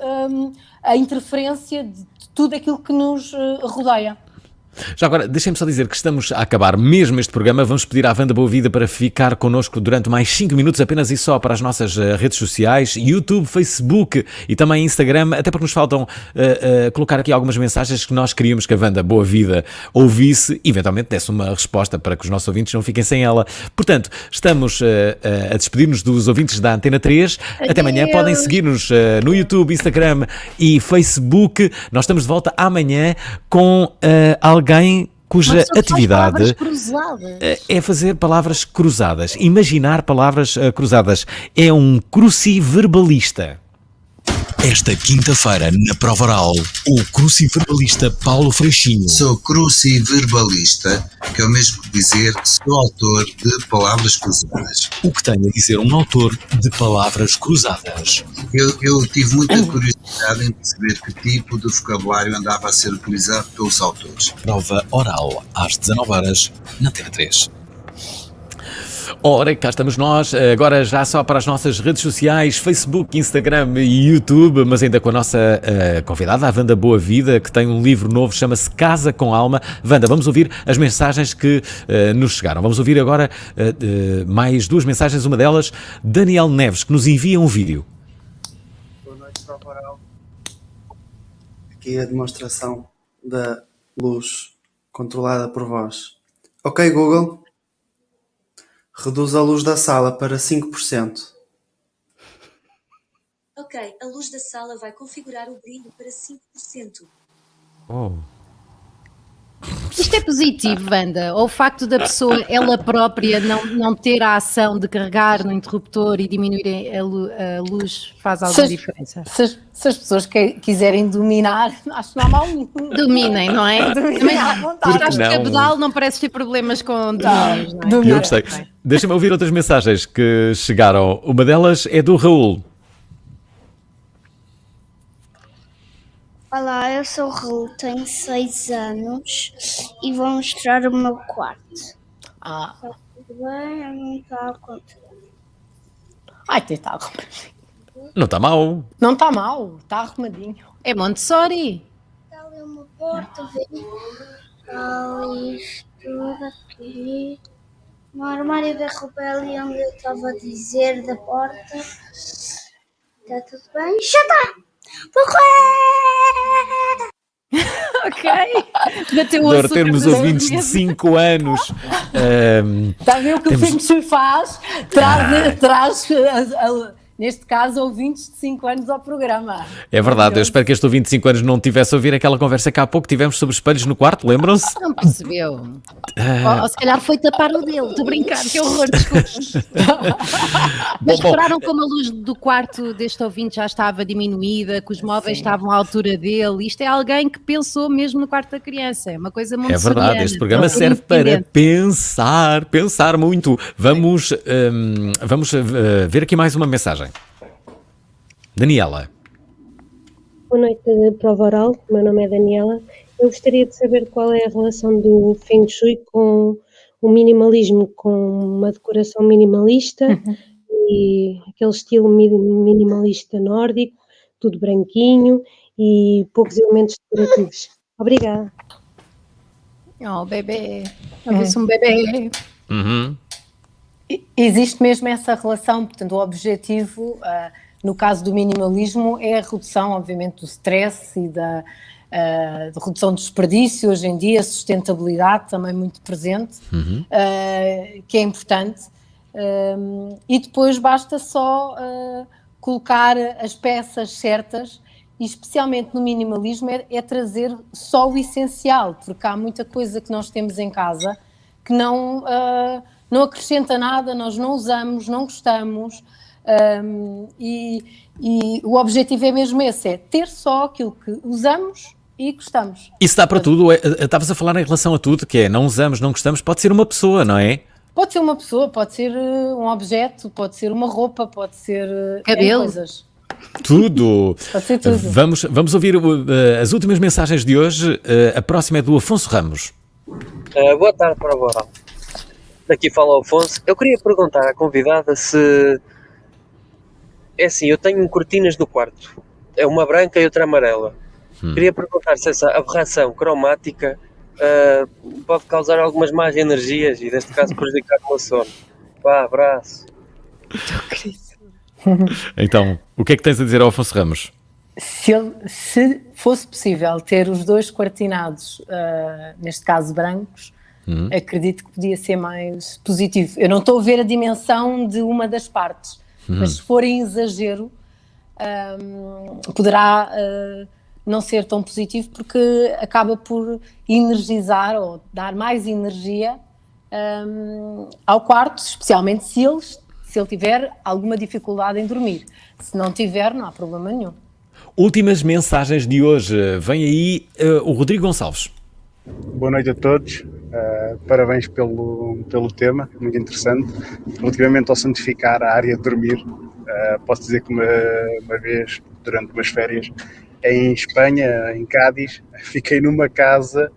Speaker 8: a interferência de tudo aquilo que nos rodeia.
Speaker 6: Já agora, deixem-me só dizer que estamos a acabar mesmo este programa. Vamos pedir à Wanda Boa Vida para ficar connosco durante mais 5 minutos, apenas e só para as nossas redes sociais, YouTube, Facebook e também Instagram, até porque nos faltam colocar aqui algumas mensagens que nós queríamos que a Wanda Boa Vida ouvisse e eventualmente desse uma resposta para que os nossos ouvintes não fiquem sem ela. Portanto, estamos a despedir-nos dos ouvintes da Antena 3. Até amanhã. Podem seguir-nos no YouTube, Instagram e Facebook. Nós estamos de volta amanhã com alguém cuja atividade é fazer palavras cruzadas, imaginar palavras cruzadas. É um cruciverbalista.
Speaker 4: Esta quinta-feira, na prova oral, o cruciverbalista Paulo Freixinho.
Speaker 14: Sou cruciverbalista, que é o mesmo que dizer sou autor de palavras cruzadas.
Speaker 4: O que tem a dizer um autor de palavras cruzadas?
Speaker 14: Eu tive muita curiosidade em perceber que tipo de vocabulário andava a ser utilizado pelos autores.
Speaker 4: Prova oral, às 19h, na TV3.
Speaker 6: Ora, cá estamos nós, agora já só para as nossas redes sociais, Facebook, Instagram e YouTube, mas ainda com a nossa convidada, a Wanda Boa Vida, que tem um livro novo, chama-se Casa com Alma. Wanda, vamos ouvir as mensagens que nos chegaram. Vamos ouvir agora mais 2 mensagens, uma delas, Daniel Neves, que nos envia um vídeo.
Speaker 20: Boa noite, prova oral. Aqui a demonstração da luz controlada por vós. Ok, Google. Reduz a luz da sala para 5%.
Speaker 21: Ok, a luz da sala vai configurar o brilho para 5%.
Speaker 6: Oh.
Speaker 7: Isto é positivo, Wanda? Ou o facto da pessoa, ela própria, não ter a ação de carregar no interruptor e diminuir a luz faz alguma diferença?
Speaker 8: Se as pessoas quiserem dominar, acho que não há mal nenhum.
Speaker 7: Dominem, não é?
Speaker 8: Dominem à vontade.
Speaker 7: Acho que a Bedal não parece ter problemas com domínios, não é?
Speaker 6: Eu gostei. Deixa-me ouvir outras mensagens que chegaram. Uma delas é do Raul.
Speaker 22: Olá, eu sou o Raul, tenho 6 anos e vou mostrar o meu quarto. Está tudo bem? Eu não está a conta.
Speaker 8: Ai, está arrumadinho.
Speaker 6: Não está mal.
Speaker 8: Não está mal, está arrumadinho.
Speaker 7: É Montessori.
Speaker 22: Está ali uma porta, vem. Está ali tudo aqui. No armário da roupa ali onde eu estava a dizer da porta. Está tudo bem? Já está!
Speaker 7: Ok. Bateu
Speaker 6: Adoro termos ouvintes de 5 anos.
Speaker 8: Está a ver o que o Feng Shui faz? Traz neste caso, ouvintes de 5 anos ao programa.
Speaker 6: É verdade, eu espero que este ouvinte de 5 anos não tivesse a ouvir aquela conversa que há pouco tivemos sobre espelhos no quarto, lembram-se?
Speaker 7: Não percebeu. Ou se calhar foi tapar o dele, estou a brincar, que horror, desculpa. Mas repararam como a luz do quarto deste ouvinte já estava diminuída, que os móveis estavam à altura dele. Isto é alguém que pensou mesmo no quarto da criança, é uma coisa muito
Speaker 6: É verdade, este programa serve para pensar muito. Vamos ver aqui mais uma mensagem. Daniela.
Speaker 23: Boa noite, prova oral. Meu nome é Daniela. Eu gostaria de saber qual é a relação do Feng Shui com o minimalismo, com uma decoração minimalista e aquele estilo minimalista nórdico, tudo branquinho e poucos elementos decorativos. Obrigada.
Speaker 7: Oh, bebê. Talvez um bebê.
Speaker 8: Existe mesmo essa relação, portanto, o objetivo, no caso do minimalismo, é a redução, obviamente, do stress e da redução do desperdício, hoje em dia, a sustentabilidade também muito presente, que é importante, e depois basta só colocar as peças certas, e especialmente no minimalismo é trazer só o essencial, porque há muita coisa que nós temos em casa que não acrescenta nada, nós não usamos, não gostamos, e o objetivo é mesmo esse, é ter só aquilo que usamos e gostamos.
Speaker 6: Isso dá para tudo, estavas a falar em relação a tudo, que é não usamos, não gostamos, pode ser uma pessoa, não é?
Speaker 8: Pode ser uma pessoa, pode ser um objeto, pode ser uma roupa, pode ser
Speaker 7: cabelo.
Speaker 8: Coisas.
Speaker 6: Tudo.
Speaker 8: Pode ser tudo.
Speaker 6: Vamos ouvir as últimas mensagens de hoje. A próxima é do Afonso Ramos.
Speaker 24: Boa tarde, para o oral. Daqui fala o Afonso. Eu queria perguntar à convidada se... É assim, eu tenho cortinas no quarto. É uma branca e outra amarela. Queria perguntar se essa aberração cromática pode causar algumas más energias e, neste caso, prejudicar o meu sono. Vá, abraço.
Speaker 6: Então, o que é que tens a dizer ao Afonso Ramos?
Speaker 8: Se fosse possível ter os dois quartinados, neste caso brancos, acredito que podia ser mais positivo. Eu não estou a ver a dimensão de uma das partes, mas se for em exagero, poderá não ser tão positivo, porque acaba por energizar ou dar mais energia ao quarto, especialmente se ele tiver alguma dificuldade em dormir. Se não tiver, não há problema nenhum.
Speaker 6: Últimas mensagens de hoje. Vem aí o Rodrigo Gonçalves.
Speaker 1: Boa noite a todos. Parabéns pelo tema, muito interessante. Relativamente ao santificar a área de dormir, posso dizer que uma vez, durante umas férias, em Espanha, em Cádiz, fiquei numa casa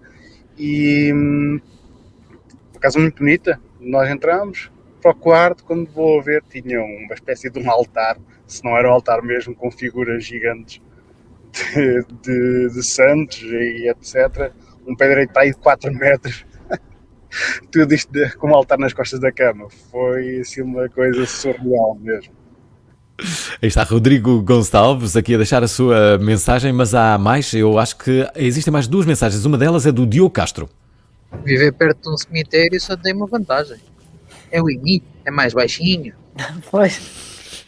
Speaker 1: e uma casa muito bonita. Nós entramos para o quarto, quando vou a ver, tinha uma espécie de um altar, se não era um altar mesmo, com figuras gigantes de santos e etc. Um pé direito para aí de 4 metros. Tudo isto com um altar nas costas da cama. Foi assim uma coisa surreal mesmo.
Speaker 6: Aí está Rodrigo Gonçalves aqui a deixar a sua mensagem, mas há mais, eu acho que existem mais 2 mensagens. Uma delas é do Diogo Castro.
Speaker 2: Viver perto de um cemitério só tem uma vantagem. É o IMI, é mais baixinho.
Speaker 8: Pois.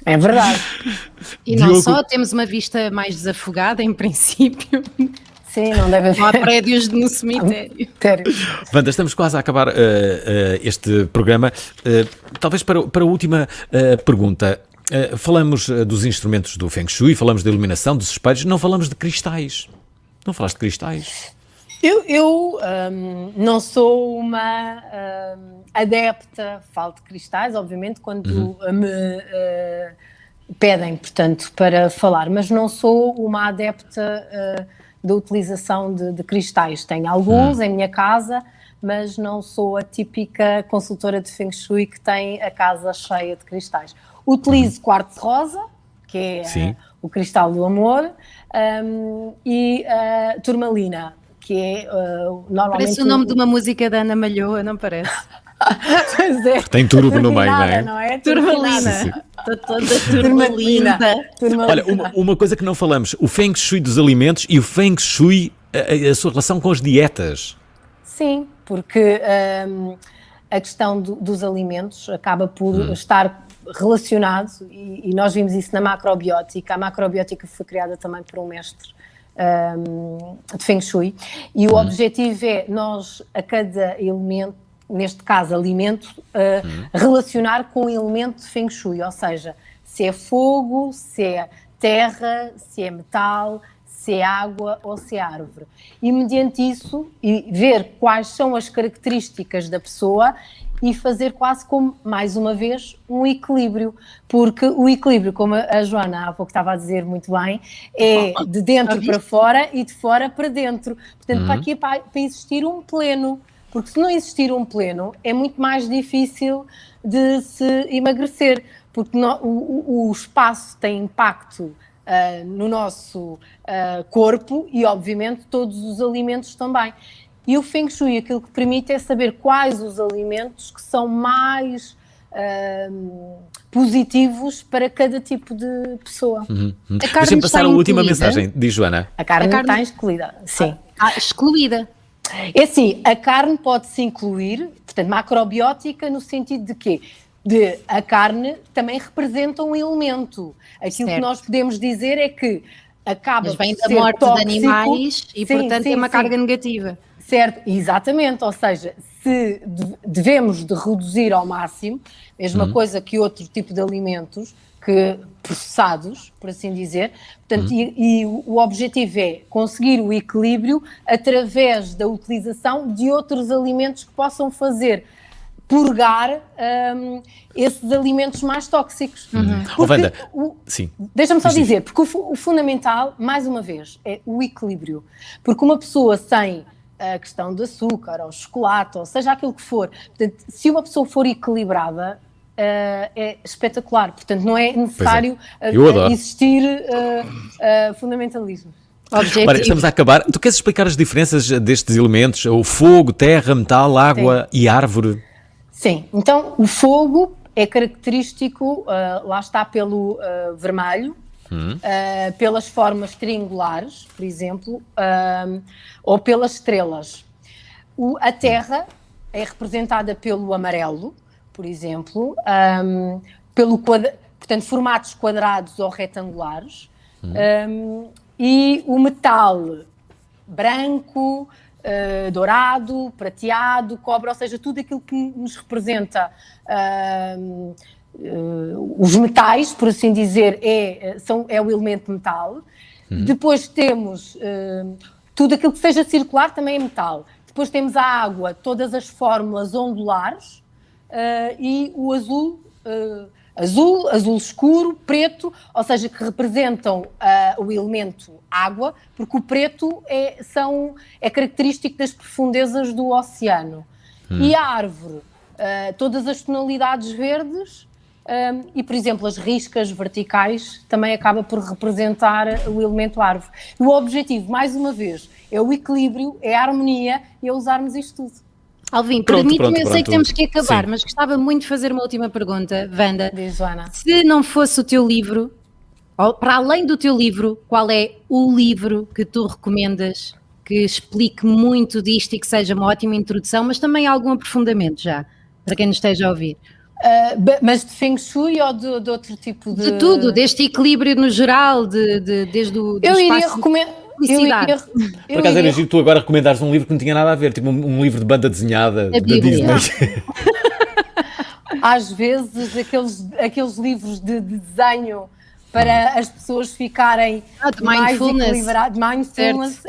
Speaker 8: É verdade.
Speaker 7: E não só, temos uma vista mais desafogada, em princípio.
Speaker 8: Sim, não deve haver.
Speaker 7: Não há prédios no cemitério.
Speaker 6: Wanda, estamos quase a acabar este programa. Talvez para a última pergunta. Falamos dos instrumentos do Feng Shui, falamos da iluminação, dos espelhos, não falamos de cristais. Não falaste de cristais?
Speaker 8: Eu não sou uma adepta, falo de cristais, obviamente, quando me pedem, portanto, para falar, mas não sou uma adepta da utilização de cristais. Tenho alguns em minha casa, mas não sou a típica consultora de Feng Shui que tem a casa cheia de cristais. Utilizo quartzo rosa, que é o cristal do amor, e turmalina, que é normalmente...
Speaker 7: Parece o nome de uma música da Ana Malhoa, não parece?
Speaker 8: Pois é.
Speaker 6: Tem turbo no meio, não é?
Speaker 8: Não é?
Speaker 7: Turmalina. Estou toda turmalina.
Speaker 6: Olha, uma coisa que não falamos, o Feng Shui dos alimentos e o Feng Shui, a sua relação com as dietas.
Speaker 8: Sim, porque a questão dos alimentos acaba por estar relacionado, e nós vimos isso na macrobiótica. A macrobiótica foi criada também por um mestre de Feng Shui, e o objetivo é nós, a cada elemento, neste caso alimento, relacionar com o elemento de Feng Shui, ou seja, se é fogo, se é terra, se é metal, se é água ou se é árvore. E mediante isso, e ver quais são as características da pessoa e fazer quase como, mais uma vez, um equilíbrio, porque o equilíbrio, como a Joana há pouco estava a dizer muito bem, é de dentro para fora e de fora para dentro. Portanto, para aqui para existir um pleno, porque se não existir um pleno, é muito mais difícil de se emagrecer, porque o espaço tem impacto no nosso corpo e, obviamente, todos os alimentos também. E o Feng Shui, aquilo que permite é saber quais os alimentos que são mais positivos para cada tipo de pessoa.
Speaker 6: Deixa-me passar a última mensagem, diz Joana.
Speaker 8: A carne está excluída, sim.
Speaker 7: Excluída.
Speaker 8: É assim, a carne pode-se incluir, portanto, macrobiótica no sentido de quê? De a carne também representa um elemento. Aquilo que nós podemos dizer é que acaba
Speaker 7: mas vem
Speaker 8: por
Speaker 7: da
Speaker 8: ser
Speaker 7: morte
Speaker 8: tóxico,
Speaker 7: de animais e, portanto, é uma carga negativa.
Speaker 8: Certo, exatamente, ou seja, se devemos de reduzir ao máximo, mesma coisa que outro tipo de alimentos, que processados, por assim dizer, portanto, e o objetivo é conseguir o equilíbrio através da utilização de outros alimentos que possam fazer purgar esses alimentos mais tóxicos.
Speaker 6: Wanda,
Speaker 8: deixa-me só dizer, porque o fundamental, mais uma vez, é o equilíbrio, porque uma pessoa sem a questão do açúcar, ou chocolate, ou seja aquilo que for, portanto, se uma pessoa for equilibrada, é espetacular, portanto não é necessário existir fundamentalismo.
Speaker 7: Objetivo.
Speaker 6: Ora, estamos a acabar. Tu queres explicar as diferenças destes elementos? O fogo, terra, metal, água e árvore?
Speaker 8: Sim, então o fogo é característico, lá está, pelo vermelho, pelas formas triangulares, por exemplo, ou pelas estrelas. A terra é representada pelo amarelo, por exemplo, portanto, formatos quadrados ou retangulares, e o metal branco, dourado, prateado, cobre, ou seja, tudo aquilo que nos representa os metais, por assim dizer, é o elemento metal. Depois temos tudo aquilo que seja circular também é metal. Depois temos a água, todas as fórmulas ondulares, e o azul, azul escuro, preto, ou seja, que representam o elemento água, porque o preto é característico das profundezas do oceano. E a árvore, todas as tonalidades verdes, e, por exemplo, as riscas verticais também acaba por representar o elemento árvore. E o objetivo, mais uma vez, é o equilíbrio, é a harmonia e é usarmos isto tudo.
Speaker 7: Alvin, permite-me, eu sei que temos que acabar, mas gostava muito de fazer uma última pergunta, Wanda.
Speaker 8: Diz, Joana.
Speaker 7: Se não fosse o teu livro, para além do teu livro, qual é o livro que tu recomendas que explique muito disto e que seja uma ótima introdução, mas também algum aprofundamento já, para quem nos esteja a ouvir?
Speaker 8: Mas de Feng Shui ou de outro tipo de...
Speaker 7: De tudo, deste equilíbrio no geral, desde o
Speaker 8: eu
Speaker 7: espaço
Speaker 8: iria recomendar...
Speaker 6: Por acaso era giro tu agora recomendares um livro que não tinha nada a ver, tipo um livro de banda desenhada da Disney.
Speaker 8: Às vezes aqueles livros de desenho para as pessoas ficarem mais equilibradas, mindfulness,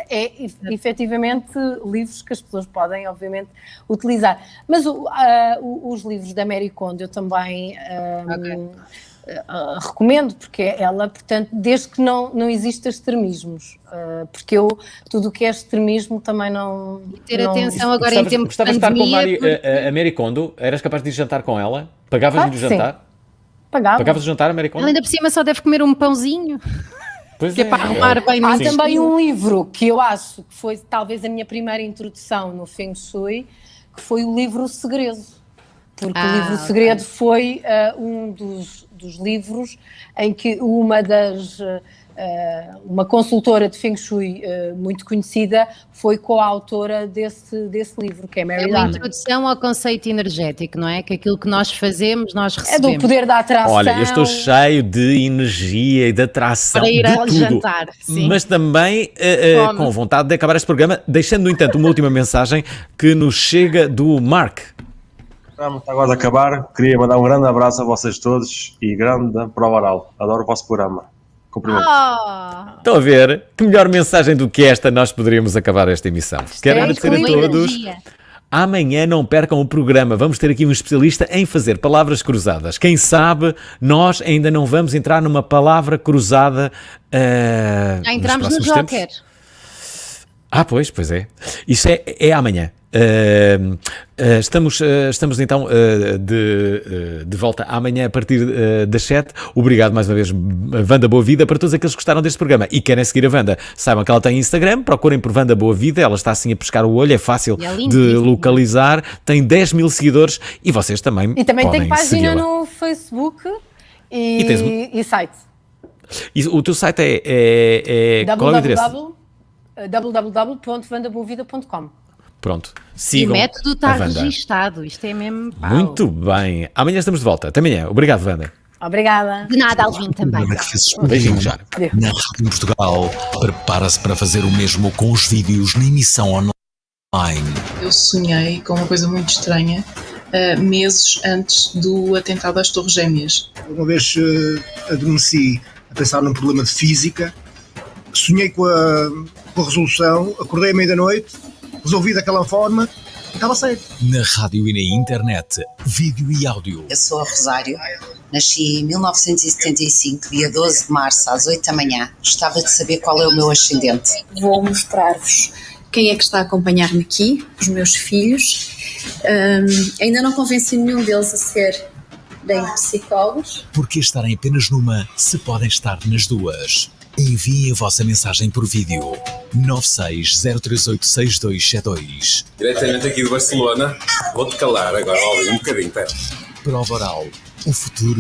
Speaker 8: efetivamente livros que as pessoas podem obviamente utilizar. Mas os livros da Mary Kondo eu também recomendo, porque ela, portanto, desde que não existam extremismos, porque tudo o que é extremismo também não...
Speaker 7: Ter atenção agora em tempo de pandemia...
Speaker 6: Gostavas de estar com a Mary Kondo? Eras capaz de ir jantar com ela? Pagavas-lhe o jantar? Pagavas o jantar, a Mary Kondo?
Speaker 7: Ela ainda por cima só deve comer um pãozinho.
Speaker 6: Pois
Speaker 7: que é para arrumar bem.
Speaker 8: Há também um livro que eu acho que foi talvez a minha primeira introdução no Feng Shui, que foi o livro O Segredo. Porque o livro O Segredo foi um dos livros em que uma consultora de Feng Shui muito conhecida foi coautora desse livro, que é Mary
Speaker 7: Dana. É uma
Speaker 8: Dana.
Speaker 7: introdução ao conceito energético, não é? Que aquilo que nós fazemos, nós recebemos.
Speaker 8: É do poder da atração.
Speaker 6: Olha, eu estou cheio de energia e de atração,
Speaker 7: para ir
Speaker 6: de
Speaker 7: ao
Speaker 6: tudo,
Speaker 7: jantar, sim.
Speaker 6: Mas também com vontade de acabar este programa, deixando, no entanto, uma última mensagem que nos chega do Mark.
Speaker 3: Está agora a acabar. Queria mandar um grande abraço a vocês todos e grande prova oral. Adoro o vosso programa. Cumprimentos.
Speaker 6: Estão a ver? Que melhor mensagem do que esta nós poderíamos acabar esta emissão. Quero agradecer a todos. Amanhã não percam o programa. Vamos ter aqui um especialista em fazer palavras cruzadas. Quem sabe nós ainda não vamos entrar numa palavra cruzada.
Speaker 7: Já entramos no Joker.
Speaker 6: Pois é. Isso é amanhã. Estamos então de volta amanhã a partir das 7. Obrigado mais uma vez, Wanda Boa Vida, para todos aqueles que gostaram deste programa e querem seguir a Wanda. Saibam que ela tem Instagram, procurem por Wanda Boa Vida, ela está assim a pescar o olho, é fácil de localizar, tem 10 mil seguidores e vocês também
Speaker 8: E também
Speaker 6: podem
Speaker 8: tem página
Speaker 6: segui-la.
Speaker 8: no Facebook e site.
Speaker 6: E o teu site é qual é o endereço?
Speaker 8: www.wandaboavida.com.
Speaker 6: Pronto,
Speaker 7: E o
Speaker 6: sigam
Speaker 7: método está
Speaker 6: a Wanda.
Speaker 7: registado, isto é mesmo pau.
Speaker 6: Muito bem. Amanhã estamos de volta. Até amanhã. Obrigado, Wanda.
Speaker 8: Obrigada.
Speaker 7: De nada, Alvin, também.
Speaker 6: Beijinhos já.
Speaker 4: Na Rádio Portugal, prepara-se para fazer o mesmo com os vídeos na emissão online.
Speaker 5: Eu sonhei com uma coisa muito estranha meses antes do atentado às Torres Gêmeas.
Speaker 9: Uma vez adormeci a pensar num problema de física, sonhei com a resolução, acordei à meia-da-noite, resolvi daquela forma e estava certo.
Speaker 4: Na rádio e na internet, vídeo e áudio.
Speaker 10: Eu sou a Rosário, nasci em 1975, dia 12 de março, às 8 da manhã. Gostava de saber qual é o meu ascendente.
Speaker 25: Vou mostrar-vos quem é que está a acompanhar-me aqui, os meus filhos. Ainda não convenci nenhum deles a ser bem psicólogos.
Speaker 4: Por que estarem apenas numa se podem estar nas duas? Enviem a vossa mensagem por vídeo. 960386272.
Speaker 11: Diretamente aqui de Barcelona. Vou-te calar agora, Alvin, um bocadinho, pera.
Speaker 4: Prova Oral. O futuro